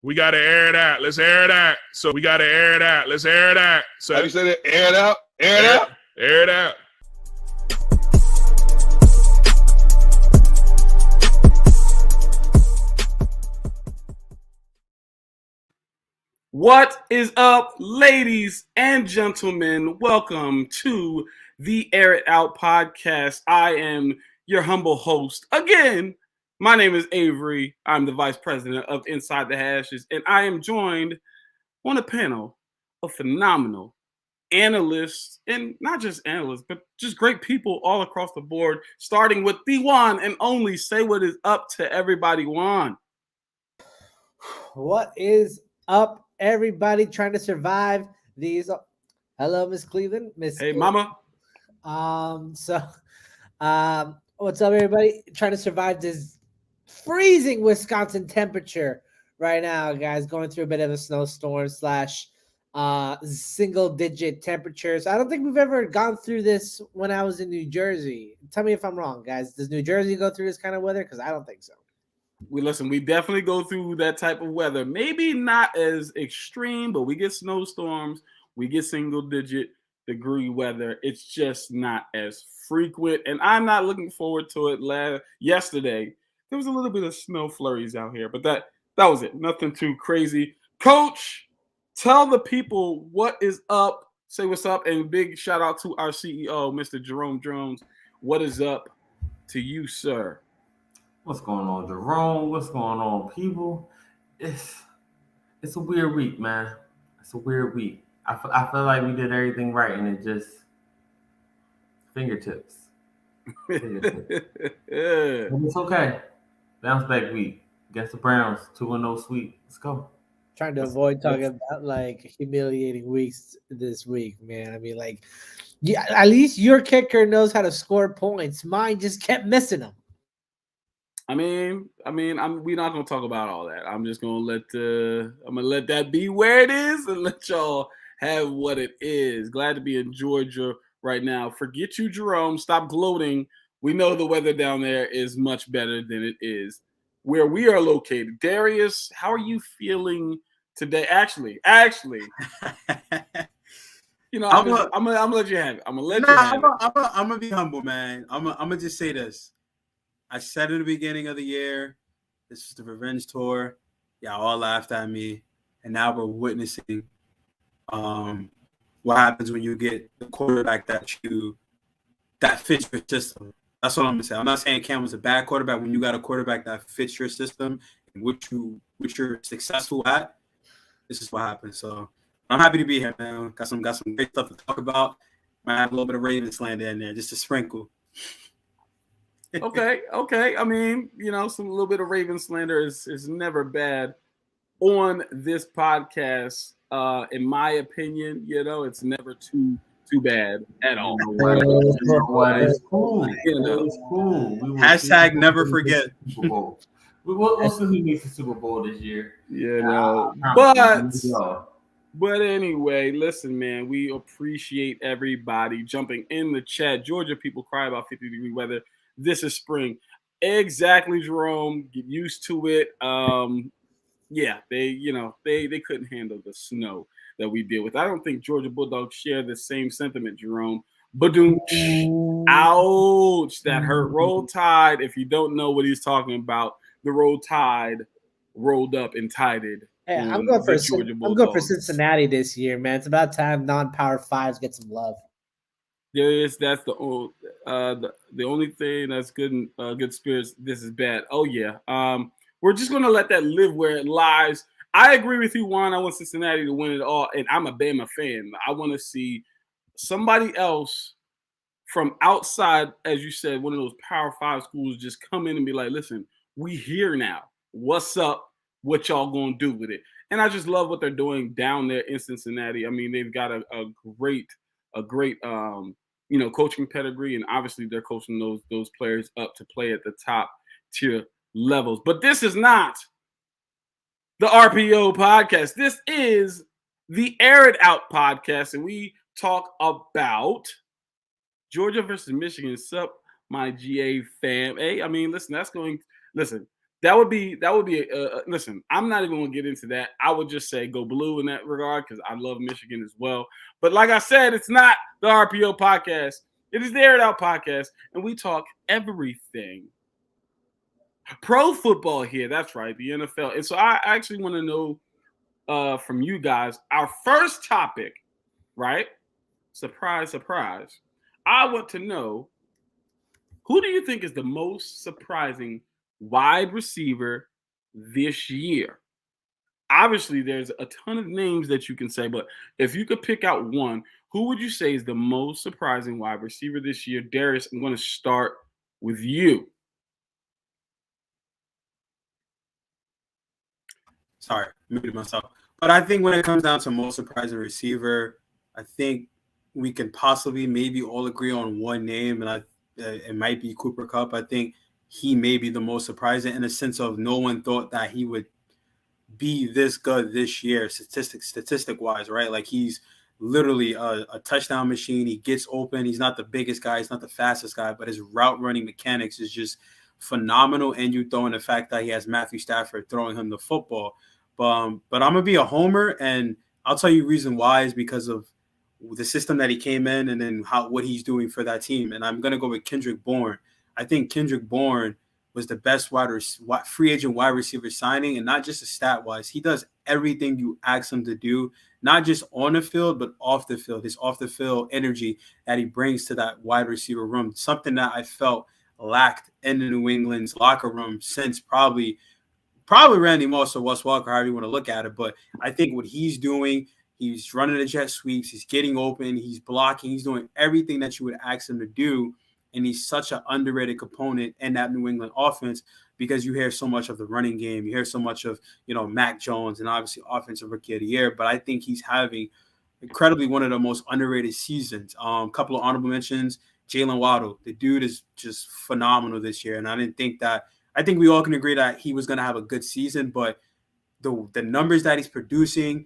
We got to air it out. Let's air it out. So we got to air it out. Let's air it out. So how do you say that? Air it out? Air it out? Air it out. What is up, ladies and gentlemen? Welcome to the Air It Out podcast. I am your humble host. Again, my name is Avery. I'm the vice president of Inside the Hashes, and I am joined on a panel of phenomenal analysts, and not just analysts, but just great people all across the board, starting with the one and only Say What Is Up to Everybody, Juan. What is up, everybody trying to survive these? Hello, Miss Cleveland. Hey, Mama. What's up, everybody trying to survive this freezing Wisconsin temperature right now, guys? Going through a bit of a snowstorm / single-digit temperatures. I don't think we've ever gone through this when I was in New Jersey. Tell me if I'm wrong, guys. Does New Jersey go through this kind of weather? Because I don't think so. We definitely go through that type of weather. Maybe not as extreme, but we get snowstorms. We get single-digit degree weather. It's just not as frequent, and I'm not looking forward to it. Yesterday, there was a little bit of snow flurries out here, but that was it. Nothing too crazy. Coach, tell the people what is up. Say what's up, and big shout out to our CEO, Mr. Jerome Jones. What is up to you, sir? What's going on, Jerome? What's going on, people? It's a weird week, man. It's a weird week. I feel like we did everything right, and it just fingertips. But it's okay. Bounce back week against the Browns, 2-0 sweep. Let's go. Trying to avoid talking about like humiliating weeks this week, man. I mean, like, yeah, at least your kicker knows how to score points. Mine just kept missing them. We're not gonna talk about all that. I'm just gonna let that be where it is and let y'all have what it is. Glad to be in Georgia right now. Forget you, Jerome. Stop gloating. We know the weather down there is much better than it is where we are located. Darius, how are you feeling today? Actually, you know, I'm gonna let you have it. I'm gonna be humble, man. I'm gonna just say this. I said in the beginning of the year, this is the revenge tour. Y'all all laughed at me, and now we're witnessing what happens when you get the quarterback that fits your system. That's what I'm gonna say. I'm not saying Cam was a bad quarterback. When you got a quarterback that fits your system and which you're successful at, this is what happens. So I'm happy to be here, man. Got some great stuff to talk about. Might have a little bit of Ravens slander in there, just to sprinkle. Okay. I mean, you know, a little bit of Raven slander is never bad on this podcast. In my opinion, you know, it's never too bad at all. It's cool. You know, it's cool. Hashtag never forget. Super Bowl. We'll see who makes the Super Bowl this year. You know, but anyway, listen, man, we appreciate everybody jumping in the chat. Georgia people cry about 50-degree weather. This is spring. Exactly, Jerome. Get used to it. Yeah, they couldn't handle the snow that we deal with. I don't think Georgia Bulldogs share the same sentiment, Jerome. Badoom. Ouch. That hurt. Roll Tide. If you don't know what he's talking about, the Roll Tide rolled up and tided. Hey, I'm going for Cincinnati this year, man. It's about time non-power fives get some love. That's the only thing that's good in good spirits. This is bad. Oh yeah. We're just gonna let that live where it lies. I agree with you, Juan. I want Cincinnati to win it all, and I'm a Bama fan. I want to see somebody else from outside, as you said, one of those Power 5 schools just come in and be like, "Listen, we here now. What's up? What y'all gonna do with it?" And I just love what they're doing down there in Cincinnati. I mean, they've got a great coaching pedigree, and obviously they're coaching those players up to play at the top tier levels. But this is not the RPO podcast. This is the Air It Out podcast, and we talk about Georgia versus Michigan. Sup, my GA fam. Hey, I mean, listen, That would be listen, I'm not even going to get into that. I would just say go blue in that regard because I love Michigan as well. But like I said, it's not the RPO podcast. It is the Air It Out podcast, and we talk everything. Pro football here. That's right, the NFL. And so I actually want to know from you guys, our first topic, right? Surprise, surprise. I want to know, who do you think is the most surprising wide receiver this year? Obviously, there's a ton of names that you can say, but if you could pick out one, who would you say is the most surprising wide receiver this year? Darius, I'm going to start with you. Sorry, muted myself. But I think when it comes down to most surprising receiver, I think we can possibly maybe all agree on one name, and it might be Cooper Kupp. I think he may be the most surprising in the sense of no one thought that he would be this good this year, statistic wise, right? Like he's literally a touchdown machine. He gets open. He's not the biggest guy. He's not the fastest guy, but his route running mechanics is just phenomenal. And you throw in the fact that he has Matthew Stafford throwing him the football. But I'm gonna be a homer, and I'll tell you the reason why is because of the system that he came in, and then what he's doing for that team. And I'm gonna go with Kendrick Bourne. I think Kendrick Bourne was the best free agent wide receiver signing, and not just a stat wise. He does everything you ask him to do, not just on the field, but off the field. His off the field energy that he brings to that wide receiver room, something that I felt lacked in the New England's locker room since probably Randy Moss or Wes Walker, however you want to look at it. But I think what he's doing, he's running the jet sweeps, he's getting open, he's blocking, he's doing everything that you would ask him to do. And he's such an underrated component in that New England offense because you hear so much of the running game. You hear so much of, Mac Jones and obviously offensive rookie of the year. But I think he's having incredibly one of the most underrated seasons. A couple of honorable mentions, Jaylen Waddle. The dude is just phenomenal this year. And I think we all can agree that he was going to have a good season, but the numbers that he's producing,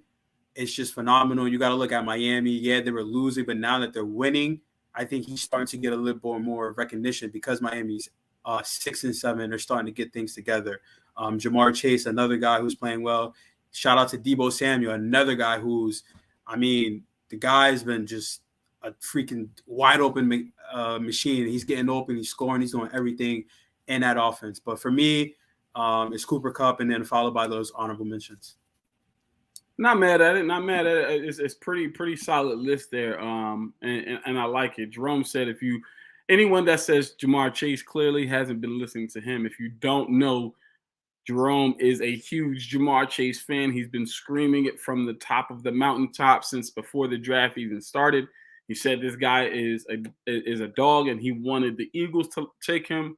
it's just phenomenal. You got to look at Miami. Yeah, they were losing, but now that they're winning, I think he's starting to get a little bit more recognition because Miami's 6-7. They're starting to get things together. Jamar Chase, another guy who's playing well. Shout out to Deebo Samuel, another guy the guy's been just a freaking wide open machine. He's getting open, he's scoring, he's doing everything in that offense. But for me, it's Cooper Kupp, and then followed by those honorable mentions. Not mad at it. It's pretty solid list there. And I like it. Jerome said, anyone that says Jamar Chase clearly hasn't been listening to him. If you don't know, Jerome is a huge Jamar Chase fan. He's been screaming it from the top of the mountaintop since before the draft even started. He said this guy is a dog, and he wanted the Eagles to take him.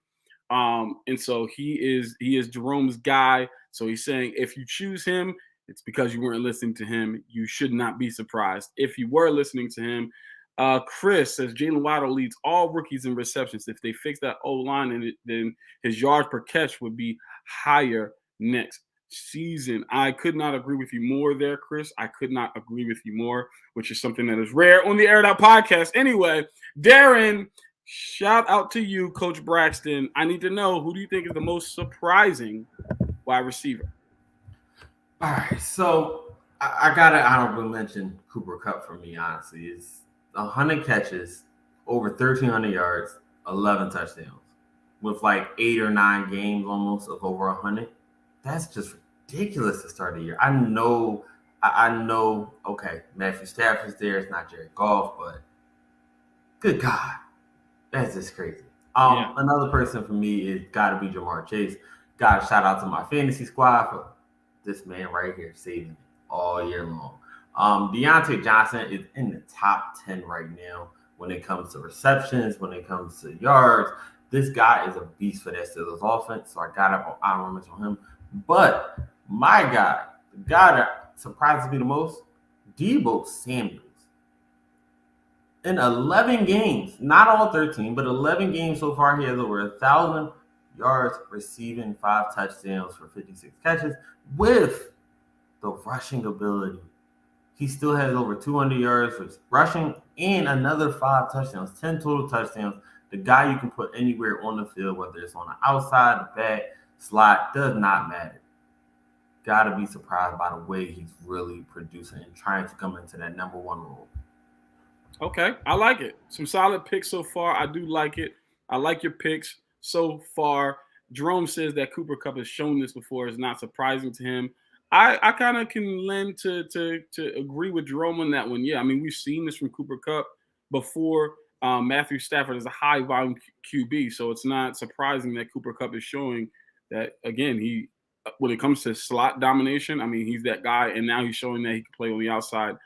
And so he is Jerome's guy. So he's saying if you choose him, it's because you weren't listening to him. You should not be surprised if you were listening to him. Chris says Jaylen Waddle leads all rookies in receptions. If they fix that O-line, then his yards per catch would be higher next season. I could not agree with you more there, Chris. I could not agree with you more, which is something that is rare on the Air It Out podcast. Anyway, Darren, shout out to you, Coach Braxton. I need to know, who do you think is the most surprising wide receiver? All right, so I got to honorable mention Cooper Kupp for me, honestly. It's 100 catches, over 1,300 yards, 11 touchdowns, with like 8 or 9 games almost of over 100. That's just ridiculous to start the year. I know, okay, Matthew Stafford's there. It's not Jared Goff, but good God, that's just crazy. Another person for me is got to be Jamar Chase. Got to shout out to my fantasy squad for this man right here saving it all year long. Deontay Johnson is in the top 10 right now when it comes to receptions, when it comes to yards. This guy is a beast for that Steelers offense, so I got to honor mention him. But my guy, the guy that surprises me the most, Deebo Samuel. In 11 games, not all 13, but 11 games so far, he has over 1,000 yards receiving, 5 touchdowns for 56 catches with the rushing ability. He still has over 200 yards for rushing and another 5 touchdowns, 10 total touchdowns. The guy you can put anywhere on the field, whether it's on the outside, the back, slot, does not matter. Got to be surprised by the way he's really producing and trying to come into that number one role. Okay, I like it. Some solid picks so far. I do like it. I like your picks so far. Jerome says that Cooper Kupp has shown this before. It's not surprising to him. I kind of can lend to agree with Jerome on that one. Yeah, I mean, we've seen this from Cooper Kupp before. Matthew Stafford is a high volume QB, so it's not surprising that Cooper Kupp is showing that, again, he, when it comes to slot domination, I mean, he's that guy, and now he's showing that he can play on the outside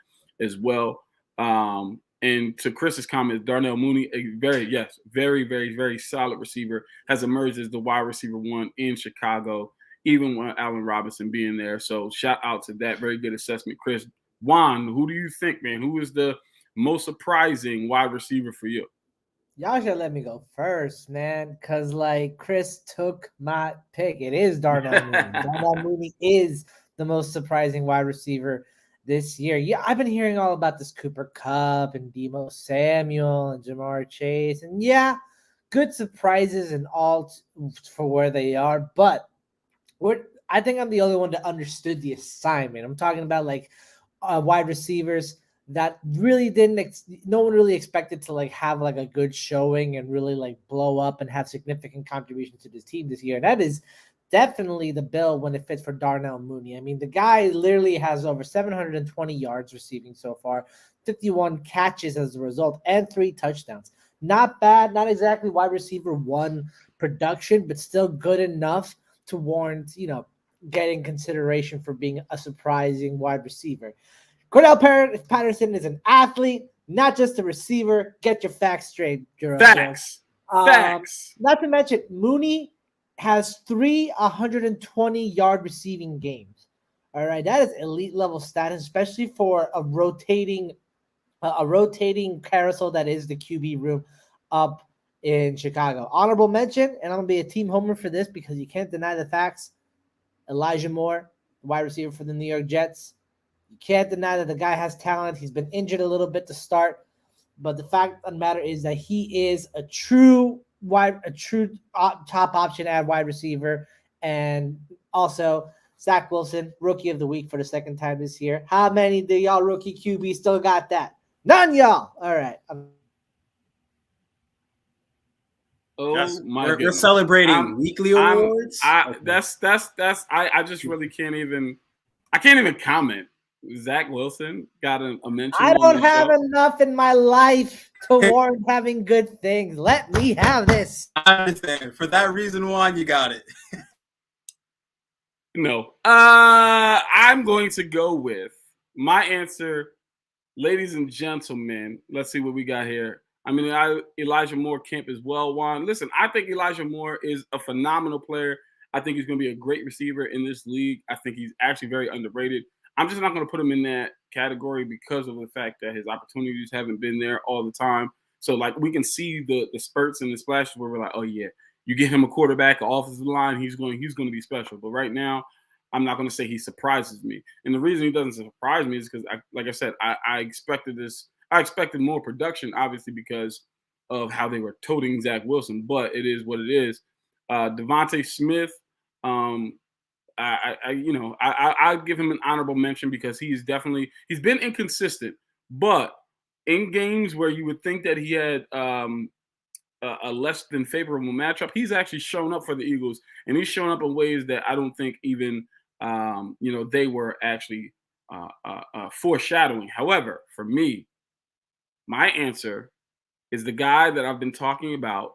as well. And to Chris's comment, Darnell Mooney, a very, very, very solid receiver, has emerged as the wide receiver one in Chicago, even with Allen Robinson being there. So shout out to that. Very good assessment, Chris. Juan, who do you think, man? Who is the most surprising wide receiver for you? Y'all should let me go first, man, because, like, Chris took my pick. It is Darnell Mooney. Darnell Mooney is the most surprising wide receiver this year. Yeah, I've been hearing all about this Cooper Kupp and Deebo Samuel and Jamar Chase. And, yeah, good surprises and all for where they are. But I think I'm the only one that understood the assignment. I'm talking about, like, wide receivers that really no one really expected to, like, have, like, a good showing and really, like, blow up and have significant contribution to this team this year. And that is definitely the bill when it fits for Darnell Mooney. I mean, the guy literally has over 720 yards receiving so far, 51 catches as a result, and 3 touchdowns. Not bad, not exactly wide receiver one production, but still good enough to warrant, getting consideration for being a surprising wide receiver. Cordell Patterson is an athlete, not just a receiver. Get your facts straight, Jerome. Facts. Not to mention, Mooney has 3 120-yard receiving games. All right, that is elite level status, especially for a rotating carousel that is the QB room up in Chicago. Honorable mention, and I'm gonna be a team homer for this because you can't deny the facts. Elijah Moore, the wide receiver for the New York Jets. You can't deny that the guy has talent. He's been injured a little bit to start, but the fact of the matter is that he is a true top option at wide receiver. And also Zach Wilson, rookie of the week for the second time this year. How many of y'all rookie QB still got that? None, y'all. All right. We're celebrating weekly awards. I just really can't even comment. Zach Wilson got a mention. I don't have enough in my life to warrant having good things. Let me have this. I understand. For that reason, Juan, you got it. No. I'm going to go with my answer, ladies and gentlemen. Let's see what we got here. I mean, Elijah Moore camp as well, Juan. Listen, I think Elijah Moore is a phenomenal player. I think he's going to be a great receiver in this league. I think he's actually very underrated. I'm just not going to put him in that category because of the fact that his opportunities haven't been there all the time. So, like, we can see the spurts and the splashes where we're like, oh, yeah, you get him a quarterback, an offensive line, he's going to be special. But right now, I'm not going to say he surprises me. And the reason he doesn't surprise me is because, like I said, I expected this. I expected more production, obviously, because of how they were toting Zach Wilson. But it is what it is. Devonta Smith, I give him an honorable mention because he's been inconsistent, but in games where you would think that he had a less than favorable matchup, he's actually shown up for the Eagles, and he's shown up in ways that I don't think even they were actually foreshadowing. However, for me, my answer is the guy that I've been talking about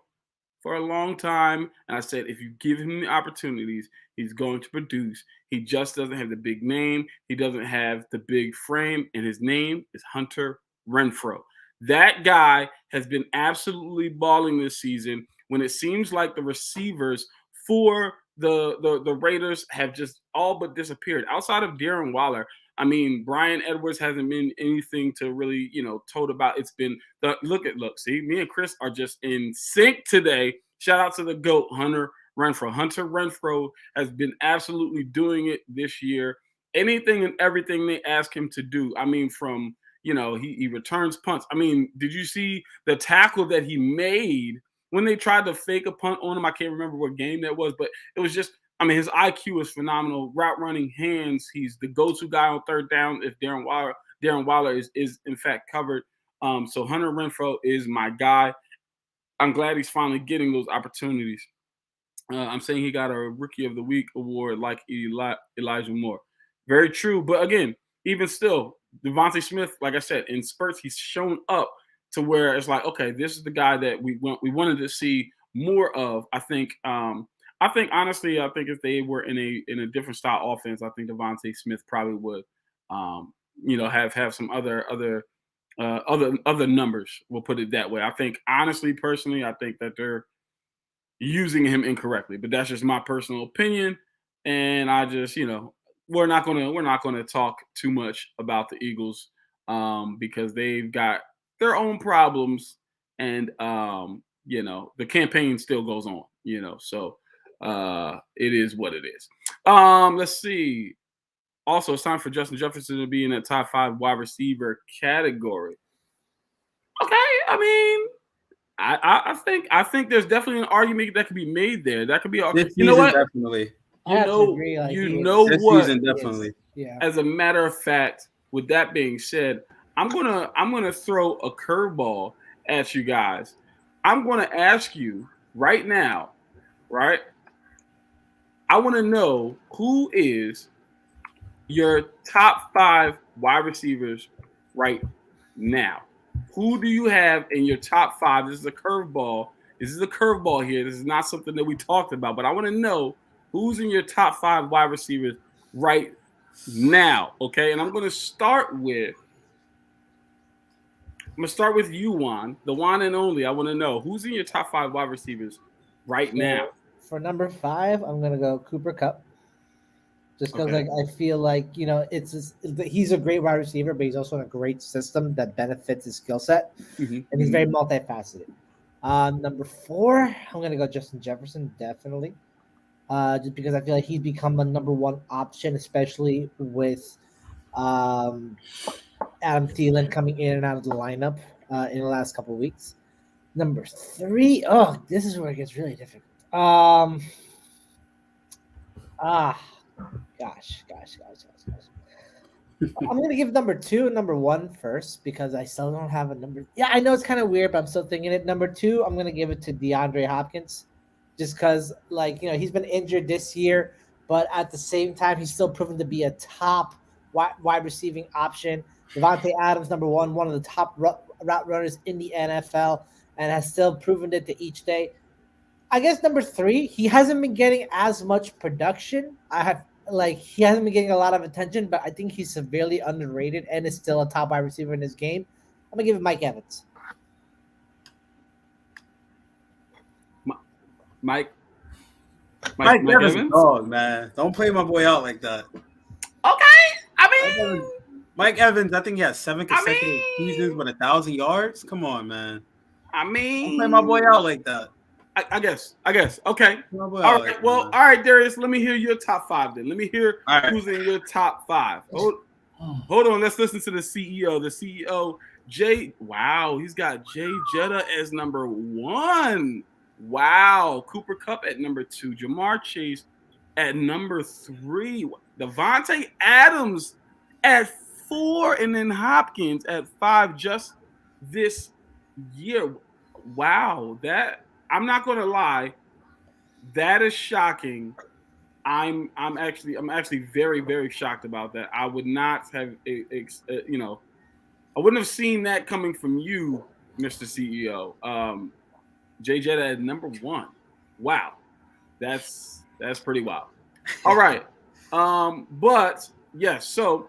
for a long time, and I said if you give him the opportunities, he's going to produce. He just doesn't have the big name. He doesn't have the big frame, and his name is Hunter Renfro. That guy has been absolutely balling this season when it seems like the receivers for the Raiders have just all but disappeared. Outside of Darren Waller, I mean, Brian Edwards hasn't been anything to really, told about. It's been look. See, me and Chris are just in sync today. Shout out to the GOAT, Hunter Renfro. Hunter Renfro has been absolutely doing it this year. Anything and everything they ask him to do. I mean, from, he returns punts. I mean, did you see the tackle that he made when they tried to fake a punt on him? I can't remember what game that was, but it was just, I mean, his IQ is phenomenal. Route running, hands. He's the go-to guy on third down if Darren Waller is in fact covered. So Hunter Renfro is my guy. I'm glad he's finally getting those opportunities. I'm saying he got a Rookie of the Week award like Elijah Moore. Very true. But again, even still, Devonta Smith, like I said, in spurts, he's shown up to where it's like, okay, this is the guy that we wanted to see more of. I think honestly, if they were in a different style offense, I think Devonta Smith probably would, have some other numbers. We'll put it that way. I think honestly, personally, I think that they're using him incorrectly, but that's just my personal opinion. And I just, we're not gonna talk too much about the Eagles because they've got their own problems, and the campaign still goes on. So it is what it is. Let's see. Also, it's time for Justin Jefferson to be in that top 5 wide receiver category. Okay, I mean, I think there's definitely an argument that could be made there. That could be, you know what? Definitely. Definitely. Yeah. As a matter of fact, with that being said, I'm gonna throw a curveball at you guys. I'm gonna ask you right now, right? I want to know who is your top 5 wide receivers right now. Who do you have in your top 5? This is a curveball. This is a curveball here. This is not something that we talked about, but I want to know who's in your top 5 wide receivers right now. Okay, and I'm going to start with you, Juan, the one and only. I want to know who's in your top 5 wide receivers right now. For number 5, I'm going to go Cooper Kupp. Just because, I feel like, he's a great wide receiver, but he's also in a great system that benefits his skill set, and he's very multifaceted. Number 4, I'm going to go Justin Jefferson, definitely, just because I feel like he's become the number 1 option, especially with Adam Thielen coming in and out of the lineup in the last couple of weeks. Number 3, this is where it gets really difficult. Gosh. I'm going to give number 2 and number 1 first because I still don't have a number. Yeah, I know it's kind of weird, but I'm still thinking it. Number 2, I'm going to give it to DeAndre Hopkins just because, he's been injured this year, but at the same time, he's still proven to be a top wide receiving option. Devonte Adams, number 1, one of the top route runners in the NFL, and has still proven it to each day. I guess number 3, he hasn't been getting as much production. He hasn't been getting a lot of attention, but I think he's severely underrated and is still a top wide receiver in his game. I'm gonna give it Mike Evans. Mike Evans, dog, man. Don't play my boy out like that. Okay, Mike Evans, I think he has 7 consecutive seasons with 1,000 yards. Come on, man. Don't play my boy out like that. I guess. Okay. All right. Well, all right, Darius. Let me hear your top 5 then. Let me hear who's in your top 5. Hold on. Let's listen to the CEO. The CEO, Jay. Wow, he's got Jay Jetta as number 1. Wow. Cooper Kupp at number 2. Jamar Chase at number 3. Devonte Adams at 4, and then Hopkins at 5 just this year. Wow, I'm not gonna lie, that is shocking. I'm actually very, very shocked about that. I would not have I wouldn't have seen that coming from you, Mr. CEO. Jay Jetta at number 1. Wow, that's pretty wild. All right, but yes. So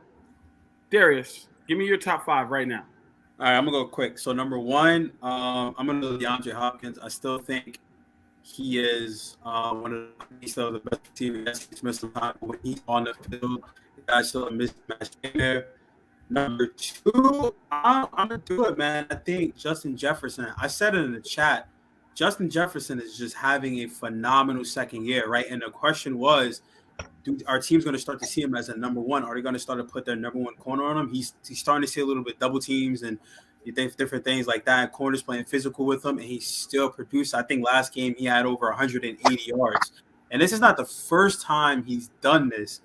Darius, give me your top 5 right now. All right, I'm gonna go quick. So number 1, I'm gonna go DeAndre Hopkins. I still think he is he's still the best receiver. Yes, he's missed some time, but when he's on the field, the guy's still a mismatch there. Number 2, I'm gonna do it, man. I think Justin Jefferson. I said it in the chat. Justin Jefferson is just having a phenomenal second year, right? And the question was, our team's going to start to see him as a number 1? Are they going to start to put their number 1 corner on him? He's starting to see a little bit double teams and different things like that. Corners playing physical with him, and he still produced. I think last game he had over 180 yards. And this is not the first time he's done this.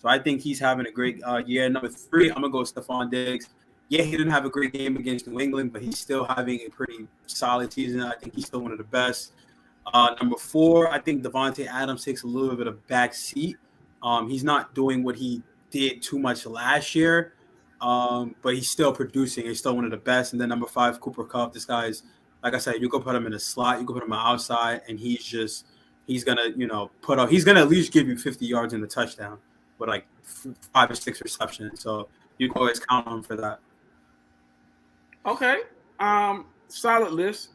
So I think he's having a great year. Number 3, I'm going to go Staphon Diggs. Yeah, he didn't have a great game against New England, but he's still having a pretty solid season. I think he's still one of the best. Number 4, I think Devonte Adams takes a little bit of back seat. He's not doing what he did too much last year, but he's still producing. He's still one of the best. And then number 5, Cooper Kupp. This guy's, like I said, you can put him in a slot, you can put him outside, and he's gonna, he's gonna at least give you 50 yards in the touchdown with like 5 or 6 receptions. So you can always count on him for that. Okay. Solid list.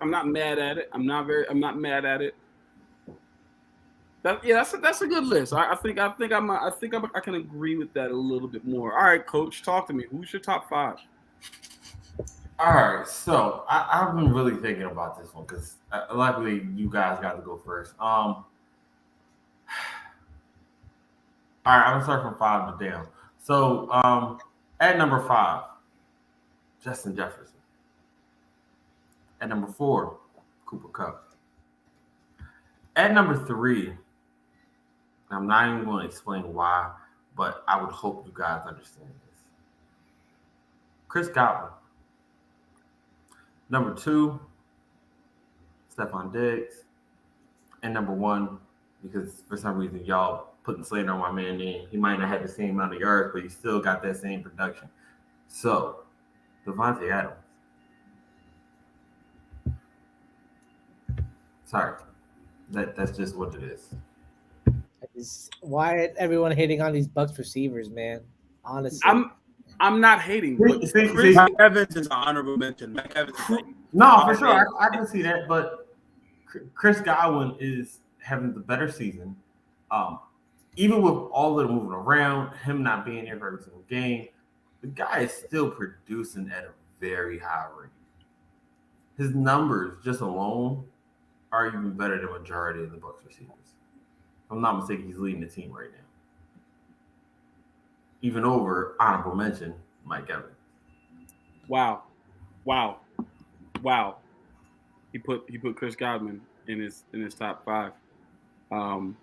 I'm not mad at it. I'm not mad at it. That's a good list. I think I can agree with that a little bit more. All right, Coach, talk to me. Who's your top 5? All right, so I've been really thinking about this one because luckily you guys got to go first. All right, I'm gonna start from 5 to down. So at number 5, Justin Jefferson. At number 4, Cooper Kupp. At number 3, I'm not even going to explain why, but I would hope you guys understand this. Chris Godwin. Number 2, Staphon Diggs. And number 1, because for some reason y'all putting slander on my man name. He might not have the same amount of yards, but he still got that same production. So, Devonte Adams. Sorry. That's just what it is. Why everyone hating on these Bucs receivers, man? Honestly. I'm not hating. See, Mike Evans is an honorable mention. Mike Evans is like, no, for sure. I can see that, but Chris Godwin is having the better season. Even with all of the moving around, him not being here for every single game, the guy is still producing at a very high rate. His numbers just alone are even better than majority of the Bucs receivers. If I'm not mistaken, he's leading the team right now. Even over honorable mention, Mike Evans. Wow. He put Chris Godwin in his top 5. And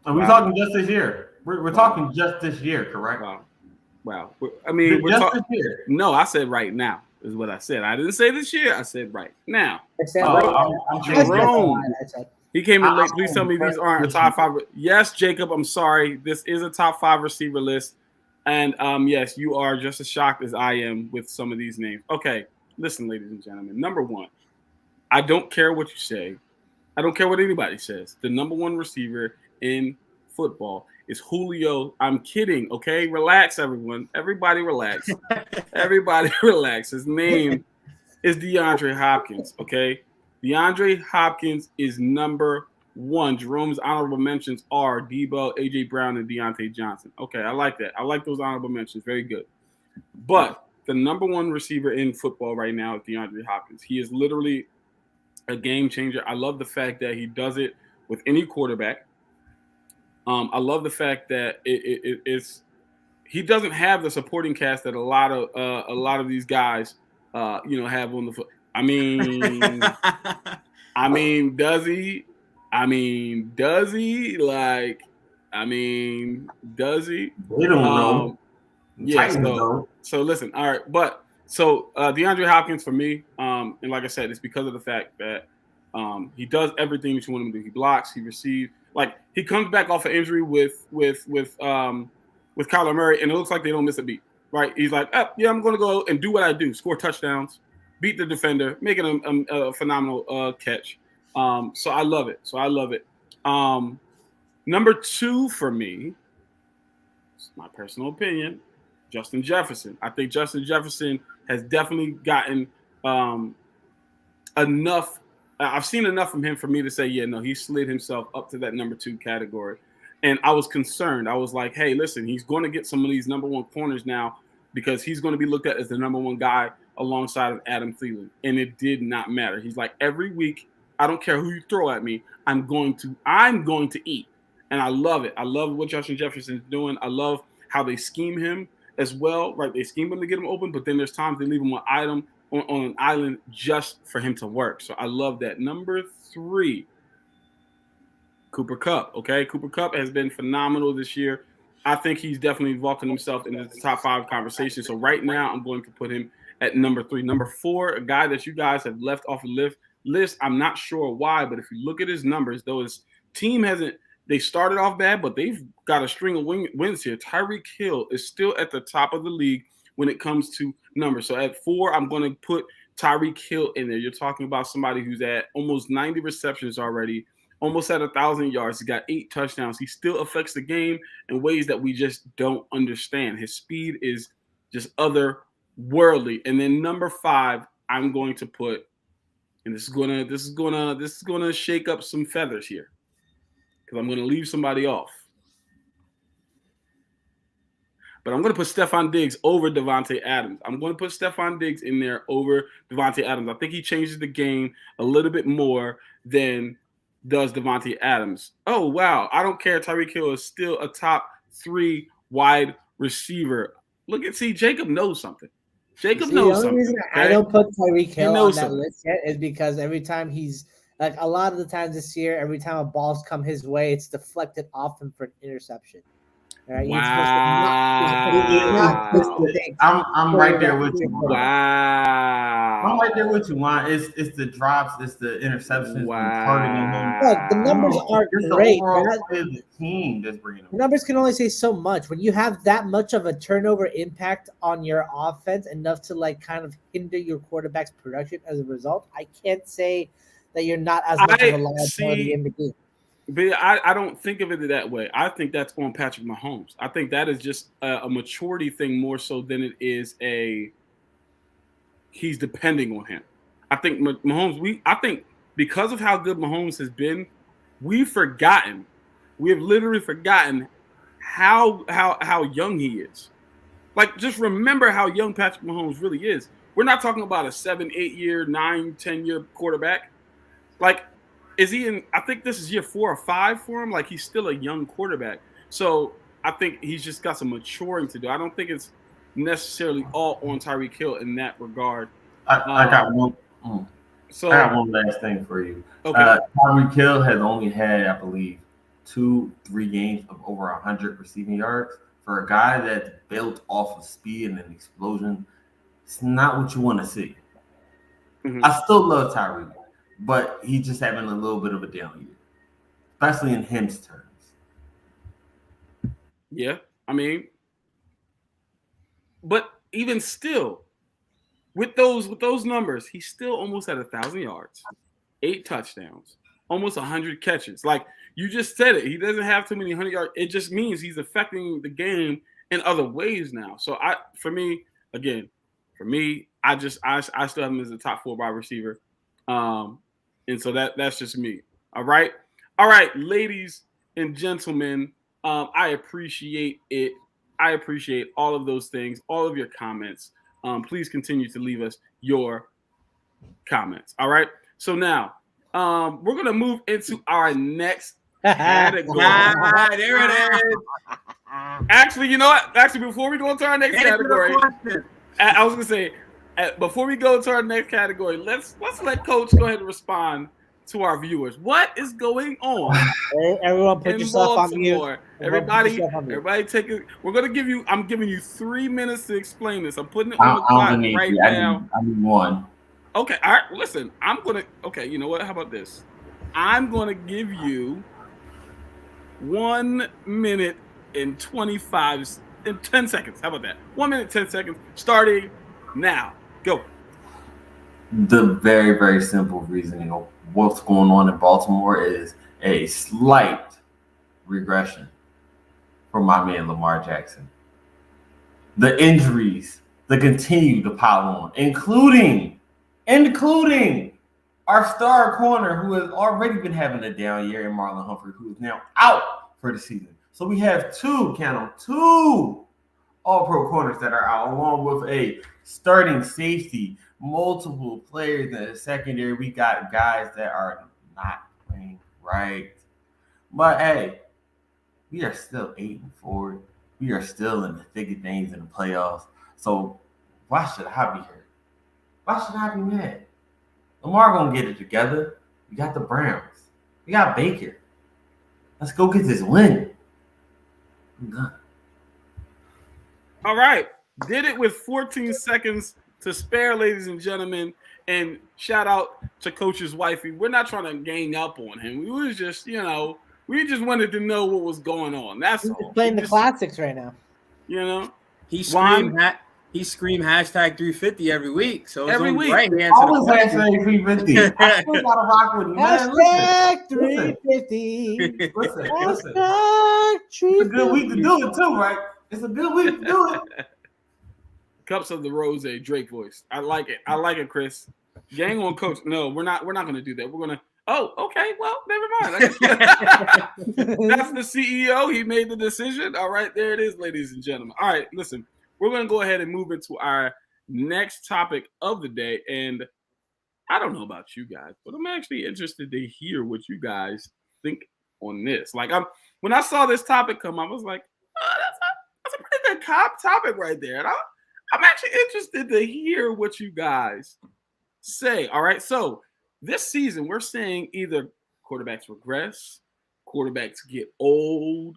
we're talking just this year. We're talking just this year, correct? Wow. I mean, we're just this year. No, I said right now is what I said. I didn't say this year. I said right now. I said right now. Jerome. He came in late. Please tell me these aren't a top 5. Yes, Jacob, I'm sorry. This is a top 5 receiver list. And yes, you are just as shocked as I am with some of these names. Okay, listen, ladies and gentlemen. Number 1, I don't care what you say. I don't care what anybody says. The number 1 receiver in football is Julio. I'm kidding, okay? Relax, everyone. Everybody relax. Everybody relax. His name is DeAndre Hopkins, okay? DeAndre Hopkins is number 1. Jerome's honorable mentions are Debo, A.J. Brown, and Deontay Johnson. Okay, I like that. I like those honorable mentions. Very good. But the number 1 receiver in football right now is DeAndre Hopkins. He is literally a game changer. I love the fact that he does it with any quarterback. I love the fact that he doesn't have the supporting cast that a lot of these guys have on the foot. I mean, does he? Does he? We don't know. Yeah. So listen. All right, but DeAndre Hopkins for me, and like I said, it's because of the fact that he does everything that you want him to do. He blocks, he receives. Like he comes back off an injury with Kyler Murray, and it looks like they don't miss a beat. Right? He's like, yeah, I'm going to go and do what I do: score touchdowns, beat the defender, making a phenomenal catch. So I love it. Number 2 for me, it's my personal opinion, Justin Jefferson. I think Justin Jefferson has definitely gotten enough. I've seen enough from him for me to say, yeah, no, he slid himself up to that number 2 category. And I was concerned. I was like, hey, listen, he's going to get some of these number 1 corners now because he's going to be looked at as the number 1 guy alongside of Adam Thielen. And it did not matter. He's like, every week, I don't care who you throw at me, I'm going to eat. And I love it. I love what Justin Jefferson is doing. I love how they scheme him as well. Right? They scheme him to get him open, but then there's times they leave him on an island just for him to work. So I love that. Number 3, Cooper Kupp. Okay, Cooper Kupp has been phenomenal this year. I think he's definitely vaulting himself into the top 5 conversation. So right now, I'm going to put him at number 3. Number 4, a guy that you guys have left off the list. I'm not sure why, but if you look at his numbers, though his team hasn't. They started off bad, but they've got a string of wins here. Tyreek Hill is still at the top of the league when it comes to numbers. So at 4, I'm going to put Tyreek Hill in there. You're talking about somebody who's at almost 90 receptions already, almost at 1,000 yards. He's got 8 touchdowns. He still affects the game in ways that we just don't understand. His speed is just otherworldly. And then number 5, I'm going to put, and this is gonna shake up some feathers here, because I'm going to leave somebody off. But I'm going to put Staphon Diggs over Devonte Adams. I'm going to put Staphon Diggs in there over Devonte Adams. I think he changes the game a little bit more than does Devonte Adams. Oh, wow. I don't care. Tyreek Hill is still a top 3 wide receiver. Look at, Jacob knows something. Jacob knows something. The only reason I don't put Tyreek Hill on that list yet is because every time he's, like a lot of the times this year, every time a ball's come his way, it's deflected off him for an interception. Right? Wow. I'm right there with you. Wow. I'm right there with you, Juan. It's the drops, it's the interceptions. Wow. Look, the numbers aren't great. The team that's bringing them. The numbers can only say so much. When you have that much of a turnover impact on your offense, enough to like kind of hinder your quarterback's production as a result, I can't say that you're not as much of a liability in the game. But I don't think of it that way. I think that's on Patrick Mahomes. I think that is just a maturity thing more so than it is he's depending on him. I think Mahomes, I think because of how good Mahomes has been, we have literally forgotten how young he is. Like, just remember how young Patrick Mahomes really is. We're not talking about a 7, 8 year, 9, 10 year quarterback. Like, is he in? I think this is year 4 or 5 for him. Like, he's still a young quarterback. So I think he's just got some maturing to do. I don't think it's necessarily all on Tyreek Hill in that regard. I got one. So I got one last thing for you. Okay. Tyreek Hill has only had, I believe, 2-3 games of over 100 receiving yards. For a guy that's built off of speed and an explosion, it's not what you want to see. Mm-hmm. I still love Tyreek, but he's just having a little bit of a down year, especially in his terms. Yeah, I mean, but even still, with those numbers, he's still almost at 1,000 yards, 8 touchdowns, almost 100 catches. Like you just said it, he doesn't have too many 100 yards. It just means he's affecting the game in other ways now. So I still have him as a top 4 wide receiver. And so that's just me. All right, ladies and gentlemen, I appreciate it. I appreciate all of those things, all of your comments. Please continue to leave us your comments. All right. So now we're gonna move into our next category. There it is. Actually, you know what? Actually, before we go into our next category, I was gonna say, before we go to our next category, let's let Coach go ahead and respond to our viewers. What is going on? Everyone put yourself on mute. Everybody take it. I'm giving you 3 minutes to explain this. I'm putting it on the clock right now. I need 1. Okay, all right. Listen, you know what? How about this? I'm gonna give you 1 minute and 10 seconds. How about that? 1 minute, 10 seconds, starting now. Go. The very, very simple reasoning of what's going on in Baltimore is a slight regression for my man Lamar Jackson. The injuries that continue to pile on, including our star corner who has already been having a down year in Marlon Humphrey, who is now out for the season. So we have 2 all-pro corners that are out, along with a starting safety, multiple players in the secondary. We got guys that are not playing right. But hey, we are still 8-4. We are still in the thick of things in the playoffs. So why should I be here? Why should I be mad? Lamar gonna get it together. We got the Browns. We got Baker. Let's go get this win. I'm done. All right. Did it with 14 seconds to spare, ladies and gentlemen. And shout out to Coach's wifey. We're not trying to gang up on him. We was just, we just wanted to know what was going on. That's He's all. playing the classics right now. He screamed hashtag 350 every week. So it's every week. Right hand always hashtag 350. I still gotta rock with him. Hashtag 350. Listen. Hashtag It's a good week to do it too, right? It's a good week to do it. Cups of the Rose, Drake voice. I like it, Chris. Gang on Coach. No, we're not gonna do that. We're gonna. Oh, okay. Well, never mind. That's the CEO. He made the decision. All right, there it is, ladies and gentlemen. All right, listen. We're gonna go ahead and move into our next topic of the day, and I don't know about you guys, but I'm actually interested to hear what you guys think on this. Like, when I saw this topic come up, I was like, oh, that's a pretty good topic right there, and I'm actually interested to hear what you guys say. All right, so this season we're seeing either quarterbacks regress, quarterbacks get old,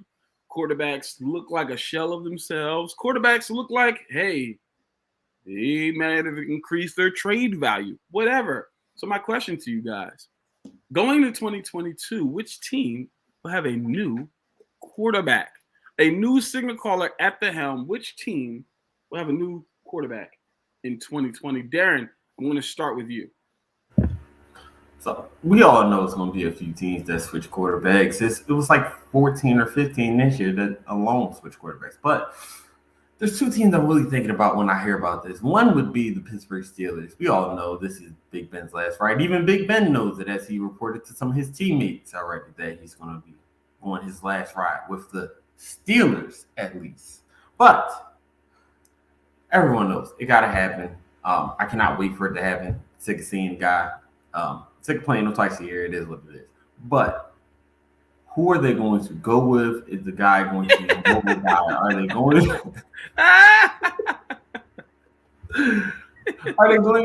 quarterbacks look like a shell of themselves, quarterbacks look like, hey, they might have increased their trade value, whatever. So my question to you guys, going into 2022, which team will have a new quarterback, a new signal caller at the helm? Which team will have a new quarterback in 2020? Darren, I'm going to start with you. So we all know it's going to be a few teams that switch quarterbacks. It was like 14 or 15 this year that alone switch quarterbacks. But there's two teams I'm really thinking about when I hear about this. One would be the Pittsburgh Steelers. We all know this is Big Ben's last ride. Even Big Ben knows it, as he reported to some of his teammates already, that he's going to be on his last ride with the Steelers, at least. But everyone knows it got to happen. I cannot wait for it to happen. Sick of seeing the guy. Sick of playing him twice a year. It is what it is. But who are they going to go with? Is the guy going to be a mobile guy? Are they going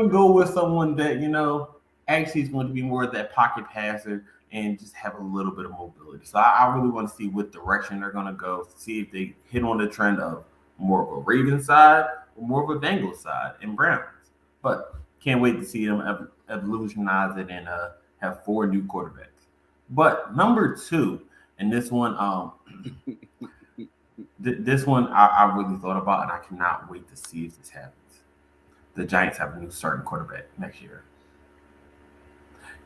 to go with someone that, actually is going to be more of that pocket passer and just have a little bit of mobility? So I really want to see what direction they're going to go, see if they hit on the trend of more of a Ravens side or more of a Bengals side and Browns. But can't wait to see them evolutionize it and have 4 new quarterbacks. But number 2, and this one, I really thought about, and I cannot wait to see if this happens. The Giants have a new starting quarterback next year,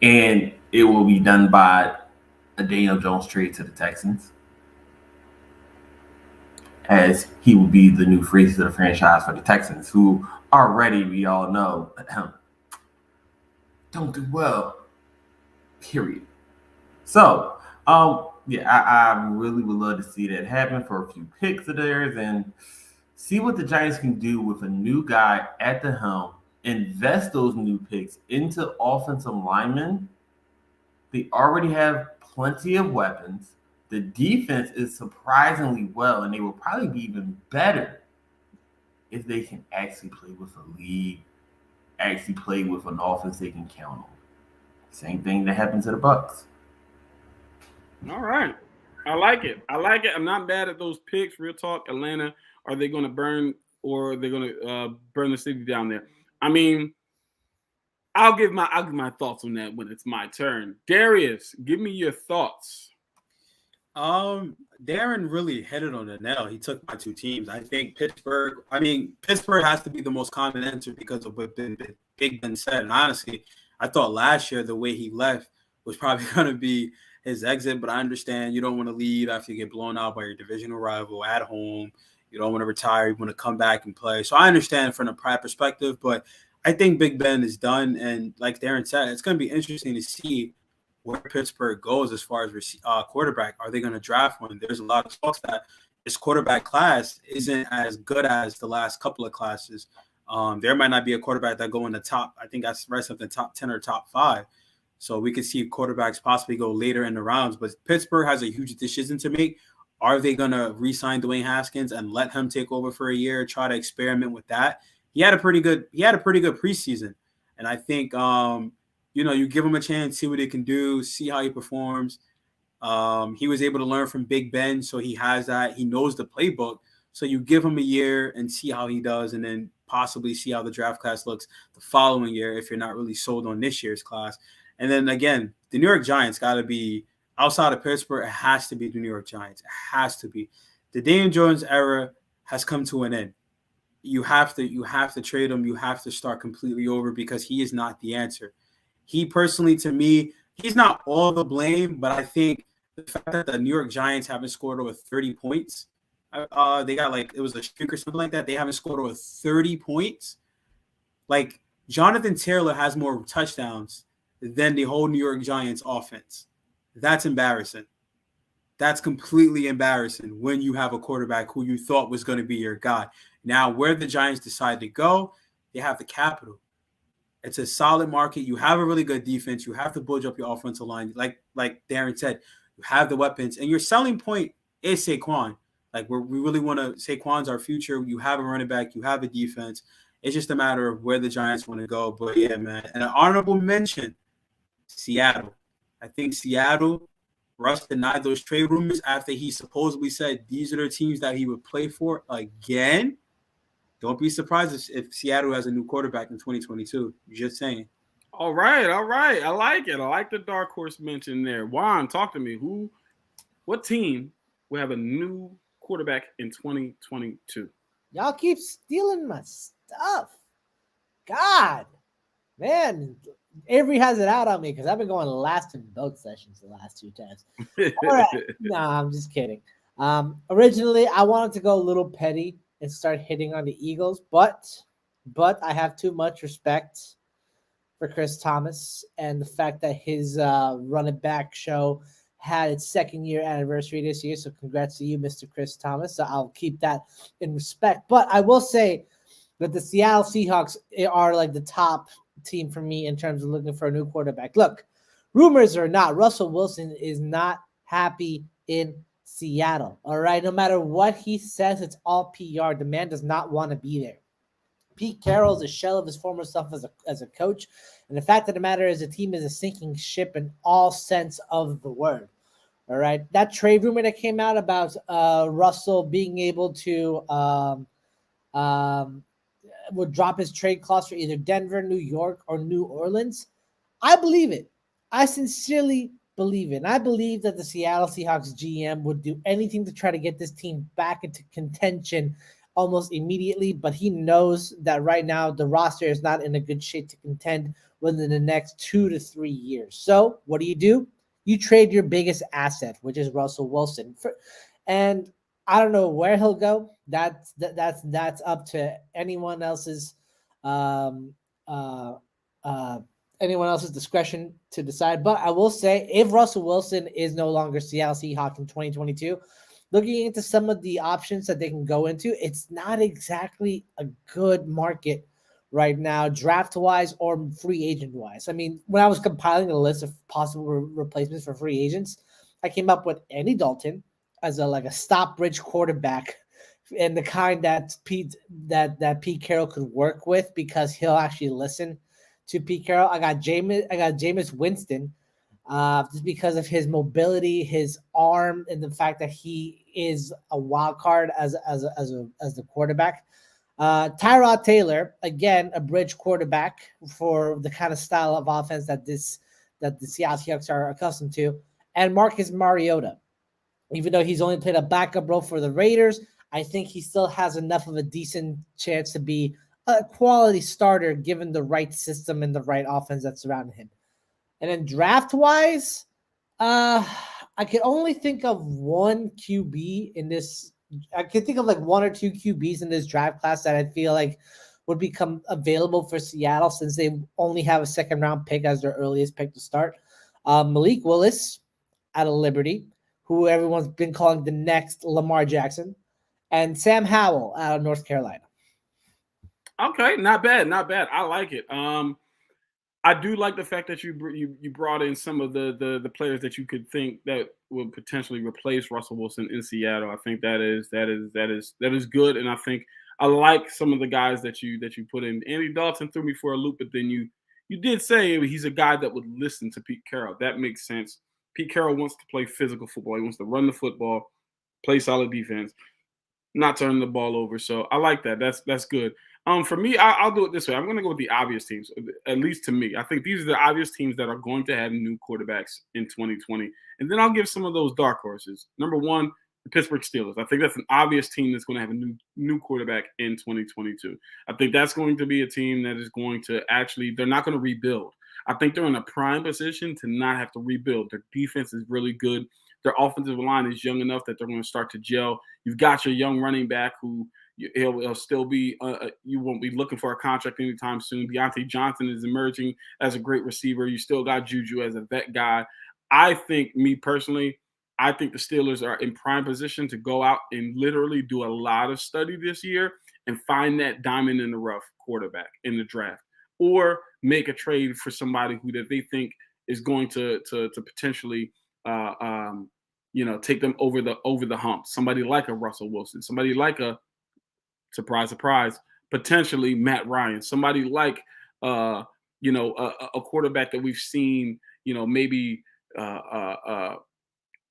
and it will be done by a Daniel Jones trade to the Texans, as he will be the new face of the franchise for the Texans, who already, we all know, don't do well, period. So, I really would love to see that happen for a few picks of theirs and see what the Giants can do with a new guy at the helm, invest those new picks into offensive linemen. They already have plenty of weapons. The defense is surprisingly well, and they will probably be even better if they can actually play with a lead, actually play with an offense they can count on. Same thing that happened to the Bucs. All right. I like it. I'm not mad at those picks. Real talk, Atlanta, are they going to burn, or are they going to burn the city down there? I mean, I'll give my thoughts on that when it's my turn. Darius, give me your thoughts. Darren really hit it on the nail. He took my 2 teams. I think Pittsburgh has to be the most common answer because of what Big Ben said. And honestly, I thought last year the way he left was probably going to be his exit, but I understand you don't want to leave after you get blown out by your divisional rival at home. You don't want to retire. You want to come back and play. So I understand from a pride perspective, but I think Big Ben is done. And like Darren said, it's going to be interesting to see where Pittsburgh goes as far as quarterback. Are they going to draft one? There's a lot of talks that this quarterback class isn't as good as the last couple of classes. There might not be a quarterback that go in the top. I think that's right, something top 10 or top 5. So we could see quarterbacks possibly go later in the rounds. But Pittsburgh has a huge decision to make. Are they going to re-sign Dwayne Haskins and let him take over for a year, try to experiment with that? He had a pretty good preseason. And I think you give him a chance, see what he can do, see how he performs. He was able to learn from Big Ben, so he has that. He knows the playbook. So you give him a year and see how he does, and then possibly see how the draft class looks the following year if you're not really sold on this year's class. And then again, the New York Giants got to be outside of Pittsburgh. It has to be the New York Giants. It has to be. The Daniel Jones era has come to an end. You have to trade him. You have to start completely over because he is not the answer. He personally, to me, he's not all the blame, but I think the fact that the New York Giants haven't scored over 30 points, they got it was a streak or something like that. They haven't scored over 30 points. Like Jonathan Taylor has more touchdowns than the whole New York Giants offense. That's embarrassing. That's completely embarrassing when you have a quarterback who you thought was going to be your guy. Now, where the Giants decide to go, they have the capital. It's a solid market. You have a really good defense. You have to bulge up your offensive line. Like Darren said, you have the weapons. And your selling point is Saquon. Like, we really want to – Saquon's our future. You have a running back. You have a defense. It's just a matter of where the Giants want to go. But, yeah, man. And an honorable mention, Seattle. I think Seattle, Russ denied those trade rumors after he supposedly said these are the teams that he would play for again. Don't be surprised if Seattle has a new quarterback in 2022. Just saying. All right. I like it. I like the dark horse mention there. Juan, talk to me. What team will have a new quarterback in 2022? Y'all keep stealing my stuff. God, man, Avery has it out on me because I've been going last in both sessions the last 2 times. All right, no, I'm just kidding. Originally, I wanted to go a little petty and start hitting on the Eagles, but I have too much respect for Chris Thomas and the fact that his run it back show had its 2nd year anniversary this year. So congrats to you, Mr. Chris Thomas. So I'll keep that in respect. But I will say that the Seattle Seahawks are like the top team for me in terms of looking for a new quarterback. Look, rumors or not, Russell Wilson is not happy in Seattle. All right. No matter what he says, it's all PR. The man does not want to be there. Pete Carroll is a shell of his former self as a coach. And the fact of the matter is the team is a sinking ship in all sense of the word. All right. That trade rumor that came out about Russell being able to would drop his trade clause for either Denver, New York, or New Orleans. I believe it. I sincerely believe it. And I believe that the Seattle Seahawks GM would do anything to try to get this team back into contention almost immediately, but he knows that right now the roster is not in a good shape to contend within the next 2 to 3 years. So what do? You trade your biggest asset, which is Russell Wilson. And I don't know where he'll go. That's up to anyone else's discretion to decide. But I will say, if Russell Wilson is no longer Seattle Seahawks in 2022, looking into some of the options that they can go into, it's not exactly a good market right now, draft-wise or free agent-wise. I mean, when I was compiling a list of possible replacements for free agents, I came up with Andy Dalton as a stop-bridge quarterback, and the kind that Pete Carroll could work with because he'll actually listen to Pete Carroll. I got Jameis Winston, just because of his mobility, his arm, and the fact that he is a wild card as the quarterback. Tyrod Taylor, again, a bridge quarterback for the kind of style of offense that the Seattle Seahawks are accustomed to, and Marcus Mariota. Even though he's only played a backup role for the Raiders, I think he still has enough of a decent chance to be a quality starter given the right system and the right offense that's surrounding him. And then draft-wise, I can only think of one QB in this. I can think of like 1 or 2 QBs in this draft class that I feel like would become available for Seattle since they only have a 2nd-round pick as their earliest pick to start. Malik Willis out of Liberty, who everyone's been calling the next Lamar Jackson, and Sam Howell out of North Carolina. Okay, not bad. I like it. I do like the fact that you brought in some of the players that you could think that would potentially replace Russell Wilson in Seattle. I think that is good, and I think I like some of the guys that you put in. Andy Dalton threw me for a loop, but then you did say he's a guy that would listen to Pete Carroll. That makes sense. Pete Carroll wants to play physical football. He wants to run the football, play solid defense, not turning the ball over. So I like that. That's good. For me, I'll do it this way. I'm going to go with the obvious teams, at least to me. I think these are the obvious teams that are going to have new quarterbacks in 2020. And then I'll give some of those dark horses. Number one, the Pittsburgh Steelers. I think that's an obvious team that's going to have a new quarterback in 2022. I think that's going to be a team that is going to they're not going to rebuild. I think they're in a prime position to not have to rebuild. Their defense is really good. Their offensive line is young enough that they're going to start to gel. You've got your young running back who he'll still be you won't be looking for a contract anytime soon. Deontay Johnson is emerging as a great receiver. You still got Juju as a vet guy. I think the Steelers are in prime position to go out and literally do a lot of study this year and find that diamond in the rough quarterback in the draft, or make a trade for somebody who that they think is going to potentially take them over the hump. Somebody like a Russell Wilson, somebody like a surprise, potentially Matt Ryan, somebody like a quarterback that we've seen, maybe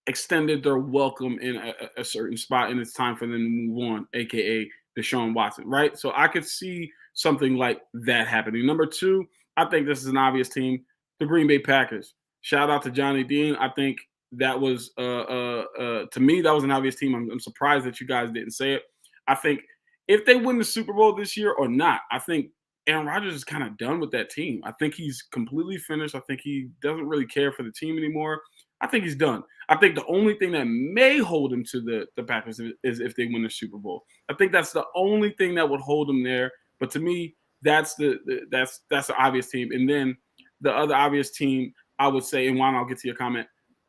extended their welcome in a certain spot, and it's time for them to move on, aka Deshaun Watson, right? So I could see something like that happening. Number two, I think this is an obvious team, the Green Bay Packers. Shout out to Johnny Dean. I think that was to me, that was an obvious team. I'm surprised that you guys didn't say it. I think if they win the Super Bowl this year or not, I think Aaron Rodgers is kind of done with that team. I think he's completely finished. I think he doesn't really care for the team anymore. I think he's done. I think the only thing that may hold him to the Packers is if they win the Super Bowl. I think that's the only thing that would hold him there. But to me, that's the obvious team. And then the other obvious team, I would say, and Juan, I'll get to your comment.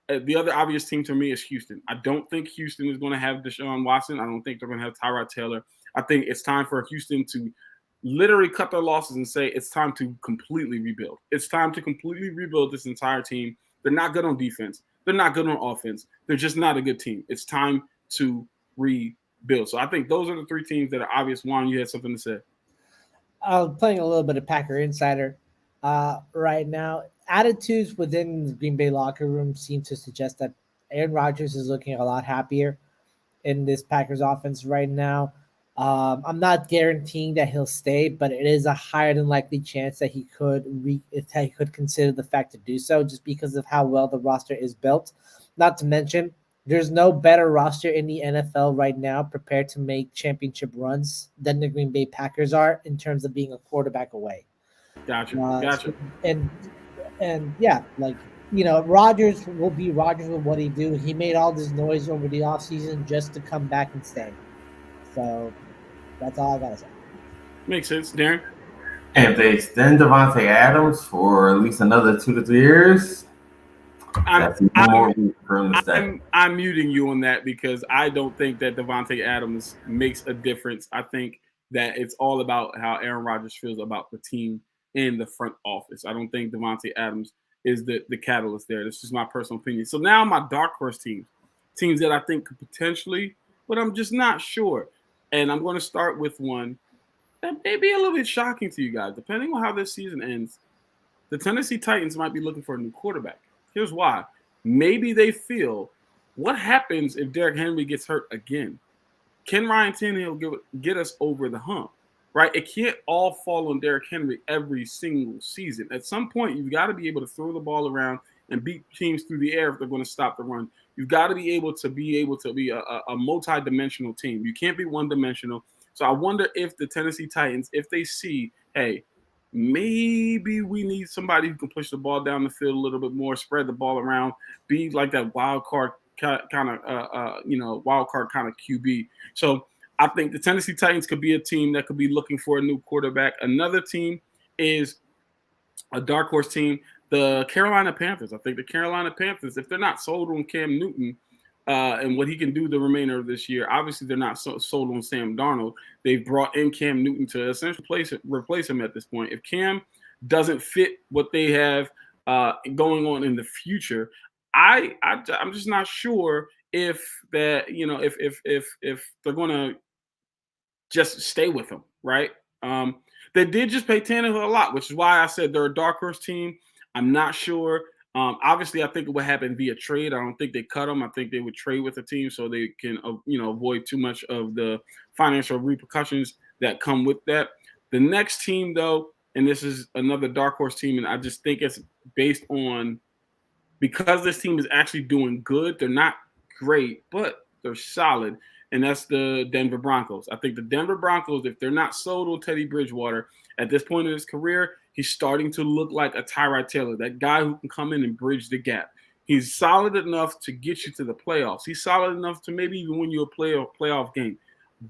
The other obvious team to me is Houston. I don't think Houston is going to have Deshaun Watson. I don't think they're going to have Tyrod Taylor. I think it's time for Houston to literally cut their losses and say it's time to completely rebuild. It's time to completely rebuild this entire team. They're not good on defense. They're not good on offense. They're just not a good team. It's time to rebuild. So I think those are the three teams that are obvious. Juan, you had something to say. I'm playing a little bit of Packer Insider right now. Attitudes within the Green Bay locker room seem to suggest that Aaron Rodgers is looking a lot happier in this Packers offense right now. I'm not guaranteeing that he'll stay, but it is a higher than likely chance that he could consider the fact to do so, just because of how well the roster is built. Not to mention, there's no better roster in the NFL right now prepared to make championship runs than the Green Bay Packers are in terms of being a quarterback away. Gotcha. And yeah, Rodgers will be Rodgers with what he do. He made all this noise over the offseason just to come back and stay. So that's all I gotta say. Makes sense, Darren. And if they extend Devonte Adams for at least another 2 to 3 years, that's more for him to stay. I'm muting you on that because I don't think that Devonte Adams makes a difference. I think that it's all about how Aaron Rodgers feels about the team in the front office. I don't think Devonte Adams is the catalyst there. That's just my personal opinion. So now my dark horse teams that I think could potentially, but I'm just not sure. And I'm going to start with one that may be a little bit shocking to you guys. Depending on how this season ends, the Tennessee Titans might be looking for a new quarterback. Here's why. Maybe they feel, what happens if Derrick Henry gets hurt again? Can Ryan Tannehill get us over the hump? Right? It can't all fall on Derrick Henry every single season. At some point, you've got to be able to throw the ball around and beat teams through the air if they're going to stop the run. You've got to be able to be a multi-dimensional team. You can't be one-dimensional. So I wonder if the Tennessee Titans, if they see, hey, maybe we need somebody who can push the ball down the field a little bit more, spread the ball around, be like that wild card kind of QB. So I think the Tennessee Titans could be a team that could be looking for a new quarterback. Another team is a dark horse team, the Carolina Panthers. I think the Carolina Panthers, if they're not sold on Cam Newton and what he can do the remainder of this year, obviously they're not sold on Sam Darnold. They've brought in Cam Newton to essentially replace him at this point. If Cam doesn't fit what they have going on in the future, I'm just not sure if that, if they're going to just stay with him, right? They did just pay Tannehill a lot, which is why I said they're a dark horse team. I'm not sure. Obviously, I think it would happen via trade. I don't think they cut him. I think they would trade with the team so they can, avoid too much of the financial repercussions that come with that. The next team, though, and this is another dark horse team, and I just think it's based on because this team is actually doing good. They're not great, but they're solid, and that's the Denver Broncos. I think the Denver Broncos, if they're not sold on Teddy Bridgewater at this point in his career, he's starting to look like a Tyrod Taylor, that guy who can come in and bridge the gap. He's solid enough to get you to the playoffs. He's solid enough to maybe even win you a playoff game.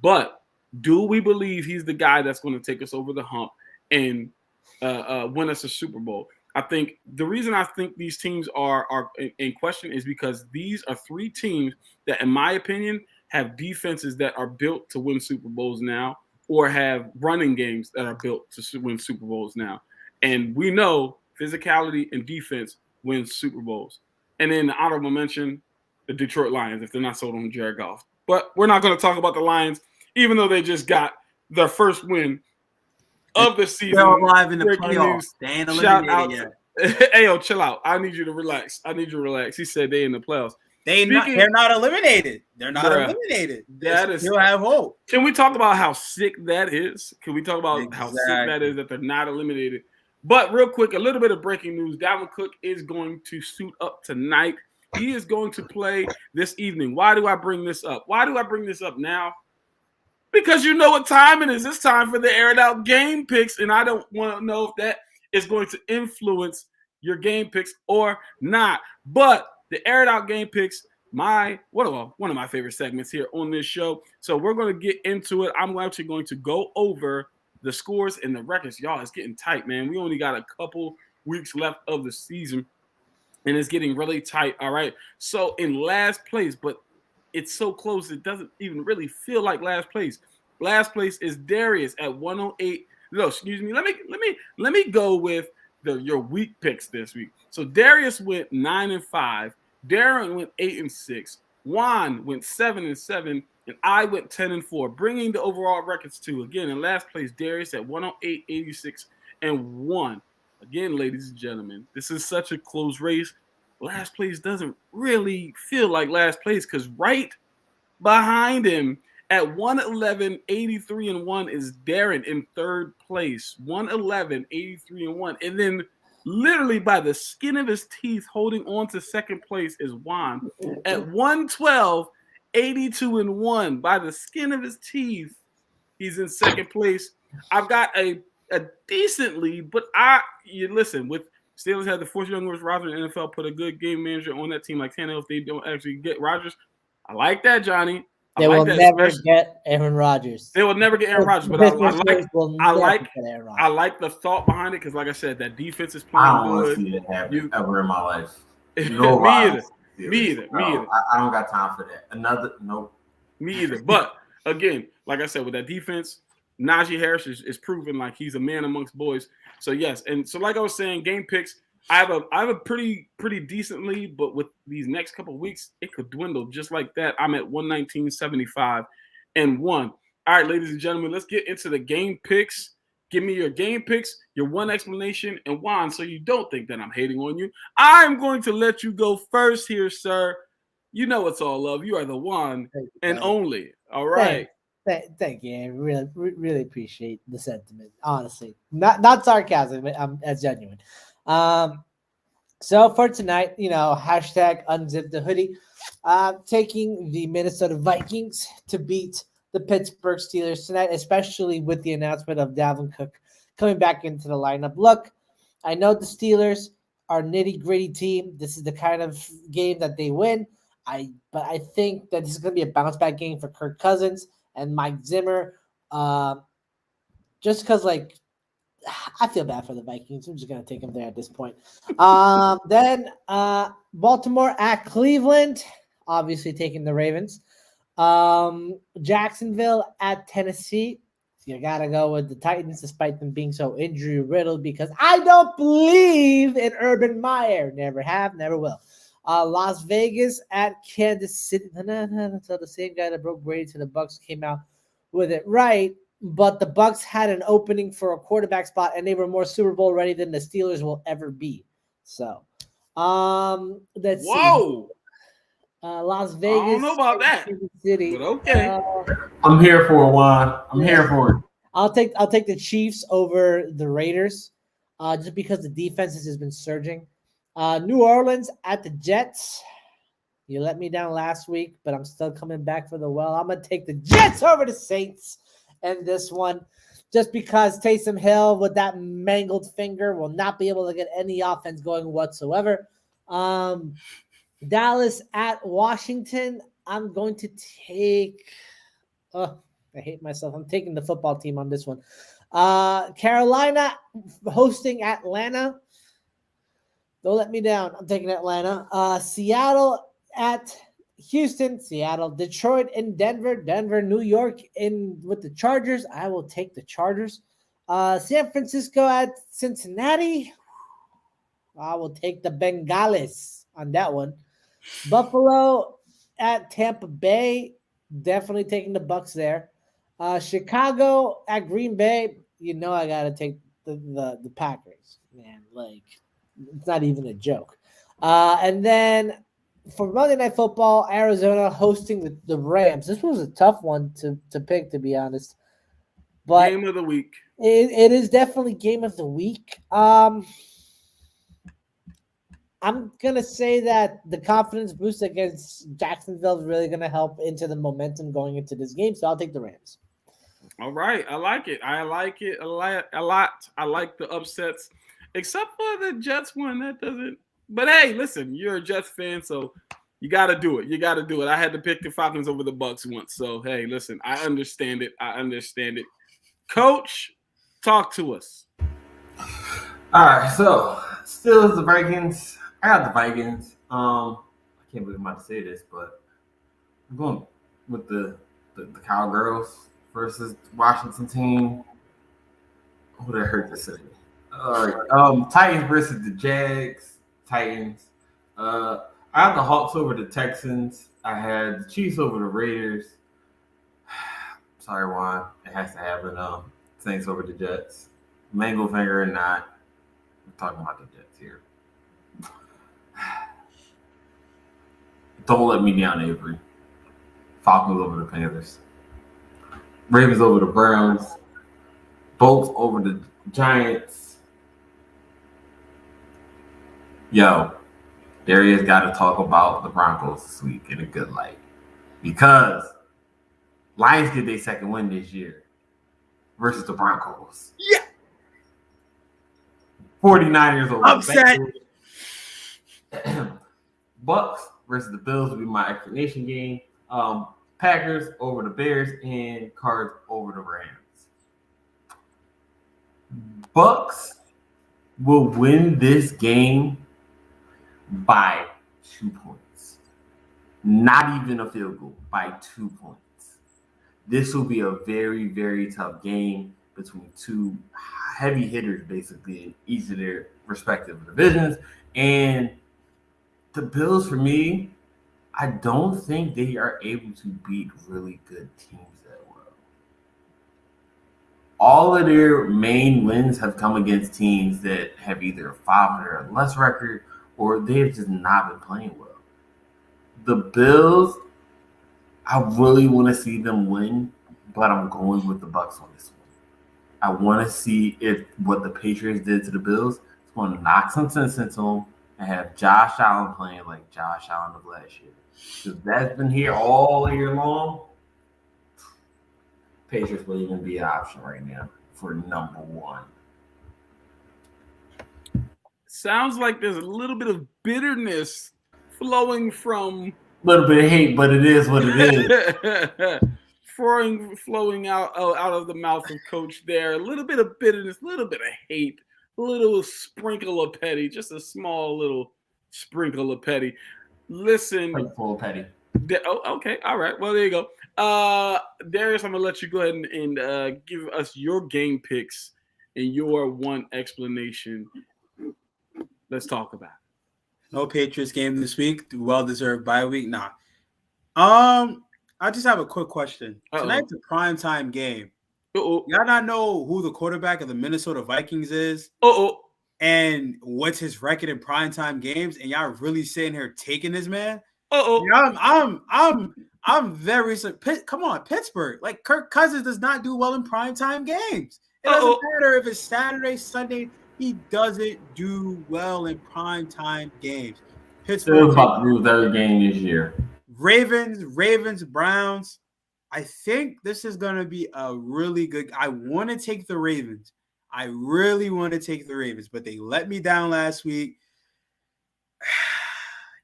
But do we believe he's the guy that's going to take us over the hump and win us a Super Bowl? I think the reason I think these teams are in question is because these are three teams that, in my opinion, have defenses that are built to win Super Bowls now, or have running games that are built to win Super Bowls now. And we know physicality and defense wins Super Bowls. And then the honorable mention, the Detroit Lions, if they're not sold on Jared Goff. But we're not going to talk about the Lions, even though they just got their first win of the season. They're alive in the playoffs. They ain't eliminated yet. Ayo, chill out. I need you to relax. He said they in the playoffs. They're not eliminated. They're not eliminated. They still have hope. Can we talk about how sick that is? Can we talk about how sick that is that they're not eliminated? But real quick, a little bit of breaking news. Dalvin Cook is going to suit up tonight. He is going to play this evening. Why do I bring this up? Why do I bring this up now? Because you know what time it is. It's time for the aired out game picks, and I don't want to know if that is going to influence your game picks or not. But the aired out game picks, one of my favorite segments here on this show. So we're going to get into it. I'm actually going to go over the scores and the records. Y'all, it's getting tight, man. We only got a couple weeks left of the season, and it's getting really tight. All right. So in last place, but it's so close it doesn't even really feel like last place. Last place is Darius at 108. No, excuse me. Let me go with your week picks this week. So Darius went 9-5. Darren went 8-6. Juan went 7-7. And I went 10-4, bringing the overall records to, again, in last place, Darius at 108, 86, and 1. Again, ladies and gentlemen, this is such a close race. Last place doesn't really feel like last place because right behind him at 111, 83, and 1 is Darren in third place. 111, 83, and 1. And then literally by the skin of his teeth holding on to second place is Juan at 112, 82 and 1 by the skin of his teeth. He's in second place. I've got a decent lead, but listen, with Steelers had the fourth youngest roster in the NFL, put a good game manager on that team like Tannehill. If they don't actually get Rodgers, I like that, Johnny. They will never get Aaron Rodgers. They will never get Aaron Rodgers, but I like the thought behind it because, like I said, that defense is playing good. I don't want to see it happen ever in my life. Me either. I don't got time for that. Me either. But again, like I said, with that defense, Najee Harris is proving like he's a man amongst boys. So yes, and so like I was saying, game picks. I have a pretty decent lead, but with these next couple of weeks, it could dwindle just like that. I'm at 119, 75, and 1. All right, ladies and gentlemen, let's get into the game picks. Give me your game picks, your one explanation, and Juan, so you don't think that I'm hating on you. I'm going to let you go first here, sir. You know it's all love. You are the one and only. All right. Thank you. I really appreciate the sentiment. Honestly, not sarcasm. That's genuine. So for tonight, hashtag unzip the hoodie. Taking the Minnesota Vikings to beat the Pittsburgh Steelers tonight, especially with the announcement of Dalvin Cook coming back into the lineup. Look, I know the Steelers are a nitty-gritty team. This is the kind of game that they win. But I think that this is going to be a bounce-back game for Kirk Cousins and Mike Zimmer. Just because, I feel bad for the Vikings. I'm just going to take them there at this point. Then Baltimore at Cleveland, obviously taking the Ravens. Jacksonville at Tennessee. You got to go with the Titans despite them being so injury-riddled because I don't believe in Urban Meyer. Never have, never will. Las Vegas at Kansas City. So the same guy that broke Brady to the Bucs came out with it right. But the Bucs had an opening for a quarterback spot, and they were more Super Bowl ready than the Steelers will ever be. So Let's see. Whoa. Las Vegas. I don't know about that. Kansas City. But okay. I'm here for it, Juan. I'm here for it. I'll take the Chiefs over the Raiders, just because the defense has just been surging. New Orleans at the Jets. You let me down last week, but I'm still coming back for the well. I'm gonna take the Jets over the Saints and this one, just because Taysom Hill with that mangled finger will not be able to get any offense going whatsoever. Dallas at Washington. I'm going to take. Oh, I hate myself. I'm taking the football team on this one. Carolina hosting Atlanta. Don't let me down. I'm taking Atlanta. Seattle at Houston. Seattle. Detroit and Denver. Denver. New York in with the Chargers. I will take the Chargers. San Francisco at Cincinnati. I will take the Bengals on that one. Buffalo at Tampa Bay. Definitely taking the Bucks there. Chicago at Green Bay. You know I gotta take the Packers, man. Like, it's not even a joke. And then for Monday Night Football, Arizona hosting the Rams. This was a tough one to pick, to be honest. But Game of the week. it is definitely game of the week. I'm going to say that the confidence boost against Jacksonville is really going to help into the momentum going into this game. So I'll take the Rams. All right. I like it. I like it a lot. I like the upsets, except for the Jets one. That doesn't. But hey, listen, you're a Jets fan, so you got to do it. I had to pick the Falcons over the Bucks once. So, hey, listen, I understand it. Coach, talk to us. All right, so Steelers, the Vikings. I got the Vikings. I can't believe I'm about to say this, but I'm going with the Cowgirls versus Washington team. Who did I hurt this city? All right. Titans versus the Jags. Titans. I had the Hawks over the Texans. I had the Chiefs over the Raiders. Sorry, Juan. It has to happen. Saints over the Jets. Mango finger or not. I'm talking about the Jets here. Don't let me down, Avery. Falcons over the Panthers. Ravens over the Browns. Bolts over the Giants. Yo, Darius got to talk about the Broncos this week in a good light. Because Lions get their second win this year versus the Broncos. Yeah. 49ers over Upset. the Bengals. Bucks versus the Bills will be my explanation game. Packers over the Bears and Cards over the Rams. Bucks will win this game by 2 points. Not even a field goal, by 2 points. This will be a very, very tough game between two heavy hitters, basically, in each of their respective divisions. And the Bills, for me, I don't think they are able to beat really good teams that well. All of their main wins have come against teams that have either a 500 or less record, or they've just not been playing well. The Bills, I really want to see them win, but I'm going with the Bucks on this one. I want to see if what the Patriots did to the Bills is going to knock some sense into them and have Josh Allen playing like Josh Allen of last year. Because that's been here all year long. Patriots will even be an option right now for number one. Sounds like there's a little bit of bitterness flowing from A little bit of hate, but it is what it is. flowing out of the mouth of Coach there. A little bit of bitterness, a little bit of hate, a little sprinkle of petty, just a small little sprinkle of petty. Listen. Like full petty. Okay. All right. Well, there you go. Darius, I'm going to let you go ahead and give us your game picks and your one explanation. Let's talk about it. No Patriots game this week. Well-deserved bye week. Nah. I just have a quick question. Tonight's a primetime game. Y'all not know who the quarterback of the Minnesota Vikings is? and what's his record in primetime games, and y'all really sitting here taking this man. Uh-oh. Yeah, I'm very come on, Pittsburgh. Like Kirk Cousins does not do well in primetime games. It doesn't matter if it's Saturday, Sunday. He doesn't do well in primetime games. Pittsburgh about to lose every game this year. Ravens, Browns. I think this is going to be a really good. I want to take the Ravens. I really want to take the Ravens, but they let me down last week.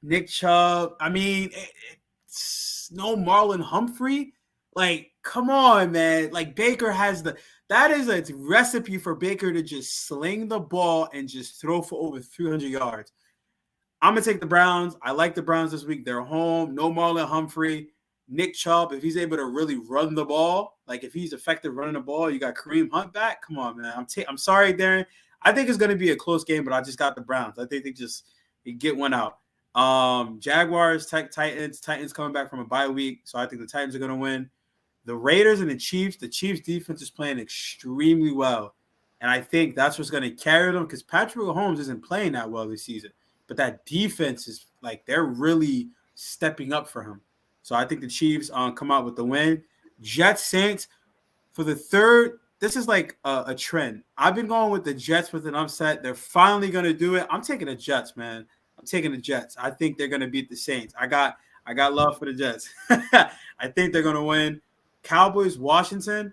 Nick Chubb. I mean, it's no Marlon Humphrey. Like, come on, man. Like, Baker has that is a recipe for Baker to just sling the ball and just throw for over 300 yards. I'm going to take the Browns. I like the Browns this week. They're home. No Marlon Humphrey. Nick Chubb, if he's able to really run the ball, like if he's effective running the ball, you got Kareem Hunt back. Come on, man. I'm sorry, Darren. I think it's going to be a close game, but I just got the Browns. I think they get one out. Jaguars, Titans coming back from a bye week, so I think the Titans are going to win. The Raiders and the Chiefs defense is playing extremely well, and I think that's what's going to carry them because Patrick Mahomes isn't playing that well this season, but that defense is like they're really stepping up for him. So I think the Chiefs come out with the win. Jets, Saints for the third. This is like a trend. I've been going with the Jets with an upset. They're finally going to do it. I'm taking the Jets, man. I'm taking the Jets. I think they're going to beat the Saints. I got love for the Jets. I think they're going to win. Cowboys, Washington.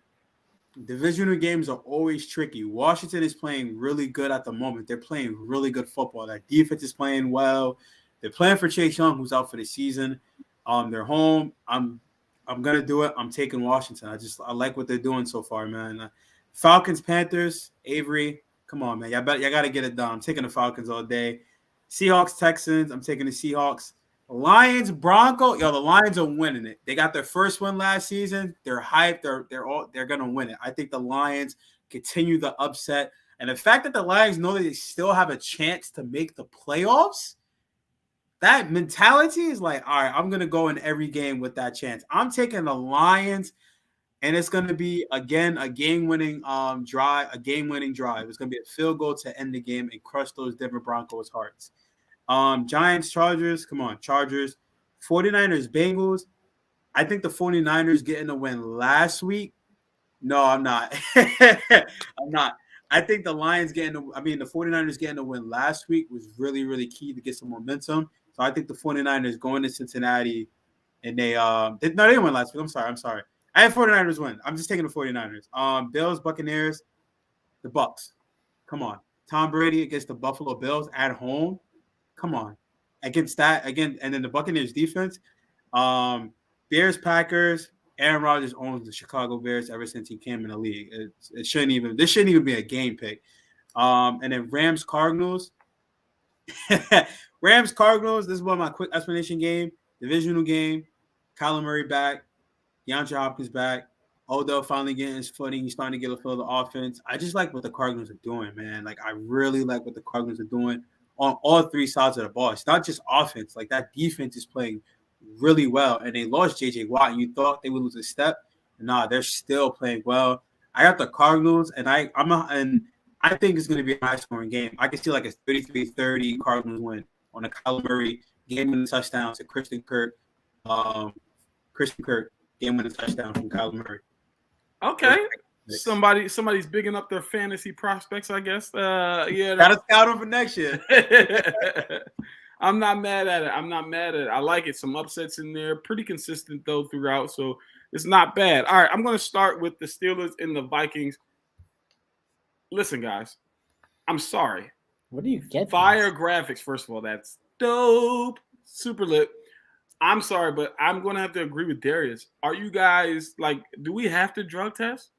Divisional games are always tricky. Washington is playing really good at the moment. They're playing really good football. That defense is playing well. They're playing for Chase Young, who's out for the season. They're home. I'm gonna do it. I'm taking Washington. I like what they're doing so far, man. Falcons, Panthers, Avery. Come on, man. Y'all gotta get it done. I'm taking the Falcons all day. Seahawks, Texans. I'm taking the Seahawks. Lions, Broncos. Yo, the Lions are winning it. They got their first win last season. They're hyped. They're gonna win it. I think the Lions continue the upset, and the fact that the Lions know that they still have a chance to make the playoffs. That mentality is like, all right, I'm going to go in every game with that chance. I'm taking the Lions, and it's going to be, again, a game-winning drive. It's going to be a field goal to end the game and crush those Denver Broncos' hearts. Giants, Chargers. Come on, Chargers. 49ers, Bengals. I think the 49ers getting a win last week. No, I'm not. I'm not. I think the 49ers getting a win last week was really, really key to get some momentum. So I think the 49ers going to Cincinnati, and they didn't win last week. I'm sorry. I had 49ers win. I'm just taking the 49ers. Bills, Buccaneers, the Bucks. Come on. Tom Brady against the Buffalo Bills at home. Come on. Against that, again, and then the Buccaneers defense. Bears, Packers. Aaron Rodgers owns the Chicago Bears ever since he came in the league. This shouldn't even be a game pick. And then Rams, Cardinals. Rams, Cardinals. This is one of my quick explanation game. Divisional game. Kyler Murray back. Deandre Hopkins back. Odell finally getting his footing. He's starting to get a feel of the offense. I just like what the Cardinals are doing, man. Like, I really like what the Cardinals are doing on all three sides of the ball. It's not just offense. Like, that defense is playing really well. And they lost J.J. Watt, and you thought they would lose a step. Nah, they're still playing well. I got the Cardinals, and I think it's going to be a high-scoring game. I can see like a 33-30 Cardinals win on a Kyler Murray game-winning touchdown to Christian Kirk. Game-winning touchdown from Kyler Murray. Okay. Somebody's bigging up their fantasy prospects, I guess. Yeah. Gotta scout them for next year. I'm not mad at it. I like it. Some upsets in there. Pretty consistent, though, throughout. So it's not bad. All right, I'm going to start with the Steelers and the Vikings. Listen, guys, I'm sorry. What do you get? Fire graphics, first of all. That's dope. Super lit. I'm sorry, but I'm going to have to agree with Darius. Are you guys, like, do we have to drug test?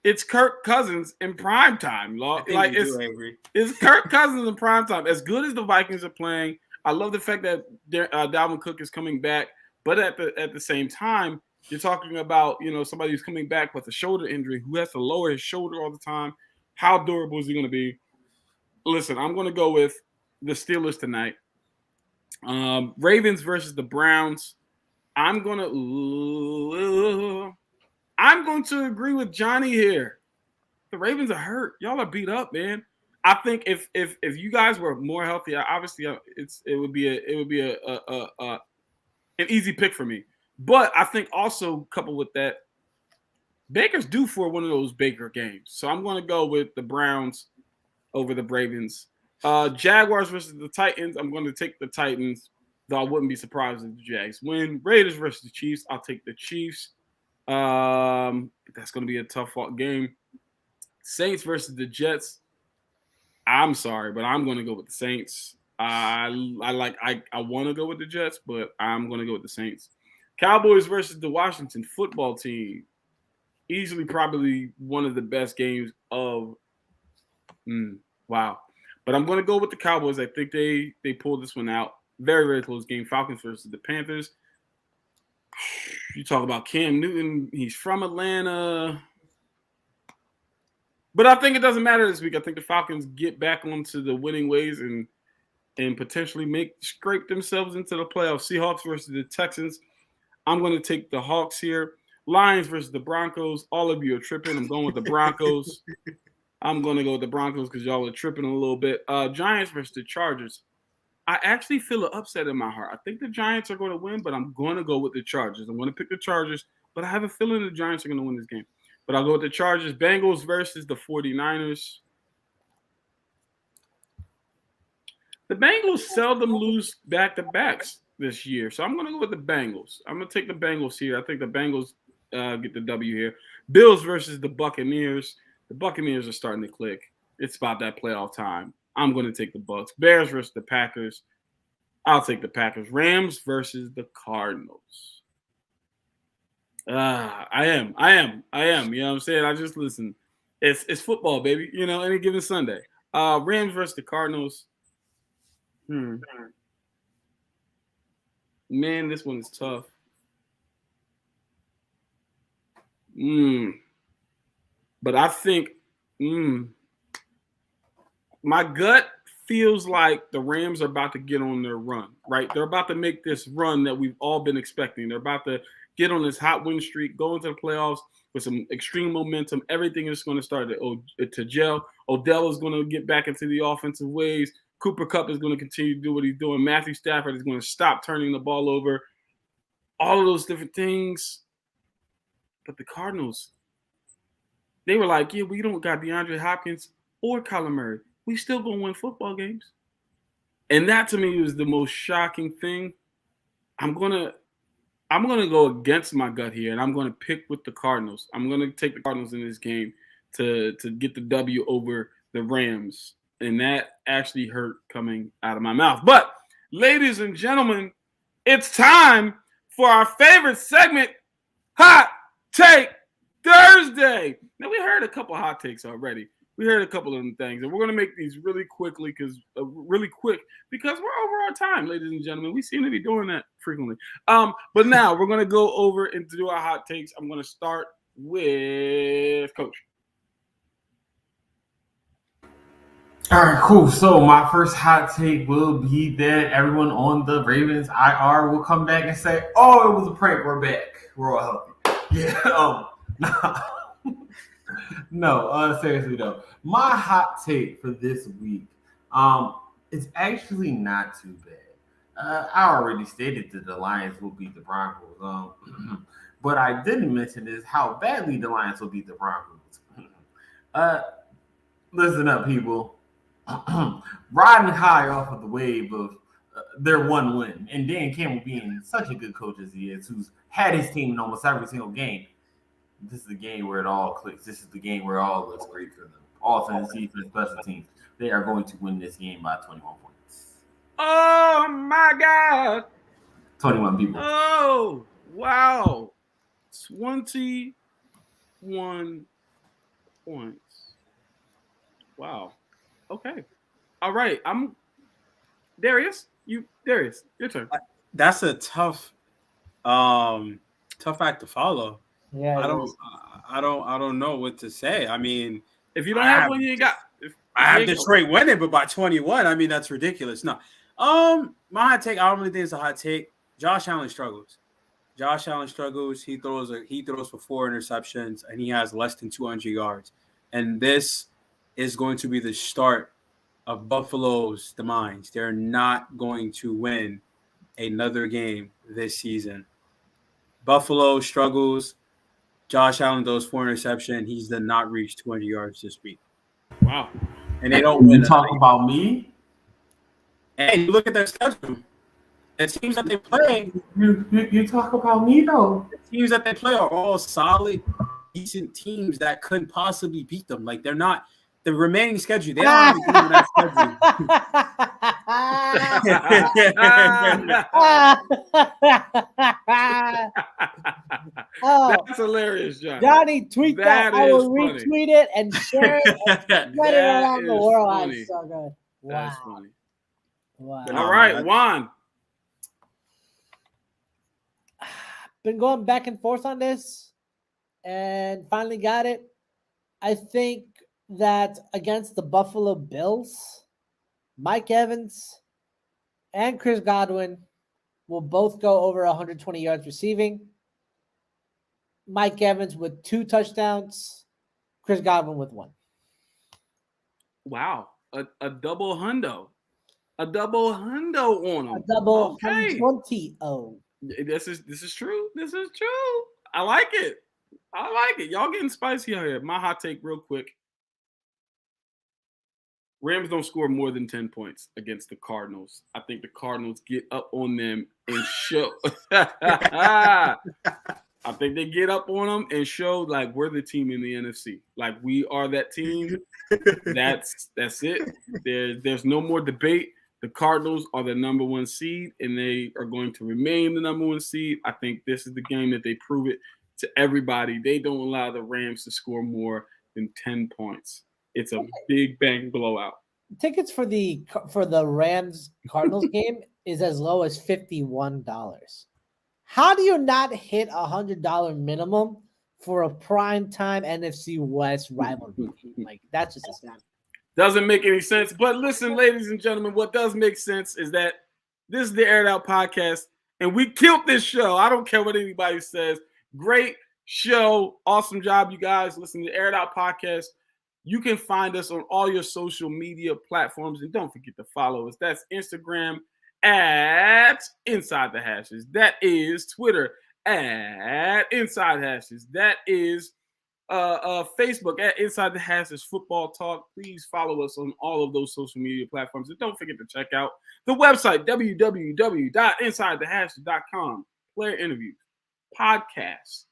It's Kirk Cousins in prime time. Like, it's Kirk Cousins in prime time. As good as the Vikings are playing, I love the fact that Dalvin Cook is coming back. But at the same time, you're talking about, somebody who's coming back with a shoulder injury who has to lower his shoulder all the time. How durable is he going to be? Listen, I'm going to go with the Steelers tonight. Ravens versus the Browns. I'm going to agree with Johnny here. The Ravens are hurt. Y'all are beat up, man. I think if you guys were more healthy, obviously it would be an easy pick for me. But I think also coupled with that, Baker's due for one of those Baker games. So I'm going to go with the Browns over the Ravens. Jaguars versus the Titans. I'm going to take the Titans, though I wouldn't be surprised if the Jags win. Raiders versus the Chiefs. I'll take the Chiefs. That's going to be a tough game. Saints versus the Jets. I'm sorry, but I'm going to go with the Saints. I want to go with the Jets, but I'm going to go with the Saints. Cowboys versus the Washington football team. Easily probably one of the best games of wow. But I'm going to go with the Cowboys. I think they pulled this one out. Very, very close game. Falcons versus the Panthers. You talk about Cam Newton. He's from Atlanta. But I think it doesn't matter this week. I think the Falcons get back onto the winning ways and potentially scrape themselves into the playoffs. Seahawks versus the Texans. I'm going to take the Hawks here. Lions versus the Broncos. All of you are tripping. I'm going with the Broncos. I'm going to go with the Broncos because y'all are tripping a little bit. Giants versus the Chargers. I actually feel an upset in my heart. I think the Giants are going to win, but I'm going to go with the Chargers. I'm going to pick the Chargers, but I have a feeling the Giants are going to win this game. But I'll go with the Chargers. Bengals versus the 49ers. The Bengals seldom lose back-to-backs this year, so I'm going to go with the Bengals. I'm going to take the Bengals here. I think the Bengals get the W here. Bills versus the Buccaneers. The Buccaneers are starting to click. It's about that playoff time. I'm going to take the Bucs. Bears versus the Packers. I'll take the Packers. Rams versus the Cardinals. I am. You know what I'm saying? I just listen. It's football, baby. You know, any given Sunday. Rams versus the Cardinals. Man, this one is tough. But I think my gut feels like the Rams are about to get on their run, right? They're about to make this run that we've all been expecting. They're about to get on this hot win streak, go into the playoffs with some extreme momentum. Everything is going to start to gel. Odell is going to get back into the offensive ways. Cooper Kupp is going to continue to do what he's doing. Matthew Stafford is going to stop turning the ball over. All of those different things. But the Cardinals, they were like, yeah, we don't got DeAndre Hopkins or Kyler Murray. We still going to win football games. And that to me was the most shocking thing. I'm going to go against my gut here, and I'm going to pick with the Cardinals. I'm going to take the Cardinals in this game to get the W over the Rams. And that actually hurt coming out of my mouth. But, ladies and gentlemen, it's time for our favorite segment, Hot Take Thursday. Now, we heard a couple hot takes already. We heard a couple of them things, and we're going to make these really quick because we're over our time, ladies and gentlemen. We seem to be doing that frequently. But now we're going to go over and do our hot takes. I'm going to start with Coach. All right, cool. So my first hot take will be that everyone on the Ravens IR will come back and say, "Oh, it was a prank. We're back. We're all healthy." Yeah. No. Seriously though, my hot take for this week, it's actually not too bad. I already stated that the Lions will beat the Broncos. But I didn't mention is how badly the Lions will beat the Broncos. Listen up, people. Riding high off of the wave of their one win, and Dan Campbell being such a good coach as he is, who's had his team in almost every single game. This is the game where it all clicks. This is the game where it all looks great for them. Offense, defense, special teams. They are going to win this game by 21 points. Oh my God! 21 people. Oh wow! 21 points. Wow. Okay. All right. I'm Darius. Darius, your turn. That's a tough act to follow. Yeah, I don't know what to say. I mean, if you don't have one, you ain't got. I have Detroit winning, but by 21, I mean that's ridiculous. No, my hot take. I don't really think it's a hot take. Josh Allen struggles. He throws for 4 interceptions, and he has less than 200 yards. And this is going to be the start of Buffalo's demise. They're not going to win another game this season. Buffalo struggles. Josh Allen throws 4 interceptions. He's did not reach 200 yards this week. Wow. And they don't win. You talk about me? And you look at their schedule. The teams that they play, You talk about me though. the teams that they play are all solid, decent teams that couldn't possibly beat them. Like they're not the remaining schedule. They don't have a game on that Oh, That's hilarious, John. Johnny, tweet that. I will is funny. retweet it and share it and spread it That around the is world. funny. That's so good. That's Wow. funny. Wow. But All right, man. Juan. Been going back and forth on this and finally got it. I think that against the Buffalo Bills, Mike Evans and Chris Godwin will both go over 120 yards receiving. Mike Evans with 2 touchdowns, Chris Godwin with 1. Wow. A double hundo. A double hundo on him. A double Okay. 120. This is true. This is true. I like it. I like it. Y'all getting spicy out here. My hot take real quick. Rams don't score more than 10 points against the Cardinals. I think the Cardinals get up on them and show. I think they get up on them and show like we're the team in the NFC. Like we are that team. That's it. There's no more debate. The Cardinals are the number 1 seed, and they are going to remain the number 1 seed. I think this is the game that they prove it to everybody. They don't allow the Rams to score more than 10 points. It's a big bang blowout. Tickets for the Rams Cardinals game is as low as $51. How do you not hit $100 minimum for a prime time NFC West rivalry? Like that's just astounding. Doesn't make any sense. But listen, ladies and gentlemen, what does make sense is that this is the Aired Out Podcast, and we killed this show. I don't care what anybody says. Great show. Awesome job, you guys. Listen to the Aired Out Podcast. You can find us on all your social media platforms, and don't forget to follow us. That's Instagram at Inside the Hashes. That is Twitter at Inside Hashes. That is Facebook at Inside the Hashes Football Talk. Please follow us on all of those social media platforms. And don't forget to check out the website, www.insidethehashes.com. Player interviews, podcasts,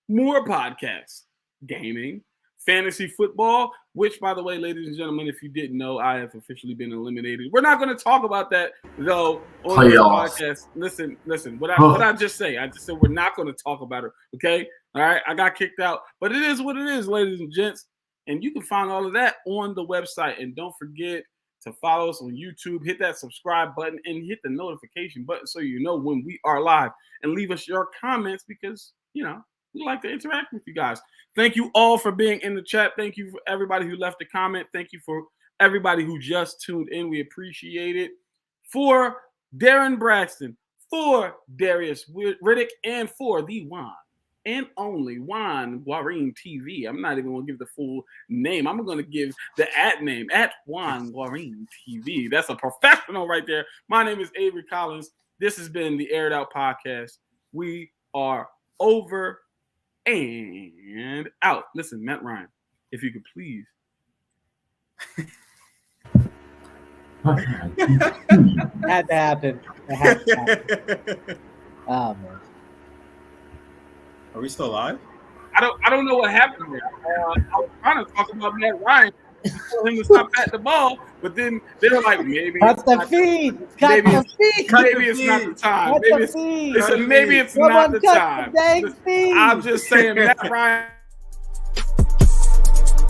more podcasts, gaming, fantasy football, which, by the way, ladies and gentlemen, if you didn't know, I have officially been eliminated. We're not going to talk about that, though, on this podcast. Listen, what I just say? I just said we're not going to talk about it, okay? All right, I got kicked out, but it is what it is, ladies and gents, and you can find all of that on the website. And don't forget to follow us on YouTube, hit that subscribe button, and hit the notification button so you know when we are live, and leave us your comments because, you know, we like to interact with you guys. Thank you all for being in the chat. Thank you for everybody who left a comment. Thank you for everybody who just tuned in. We appreciate it. For Darren Braxton, for Darius Riddick, and for the one and only Juan Guarin TV. I'm not even going to give the full name. I'm going to give the @name at Juan Guarin TV. That's a professional right there. My name is Avery Collins. This has been the Aired Out Podcast. We are over and out. Listen, Matt Ryan, if you could please. Had to happen. It had to happen. Oh man. Are we still live? I don't know what happened there. I was trying to talk about Matt Ryan, tell him to stop batting the ball, but then they were like, maybe Cut the feed. Cut the feed. Maybe it's not the time. Cut Maybe the it's, feed. listen, maybe it's Someone not the cut time. the dang feed. I'm just saying, Matt Ryan.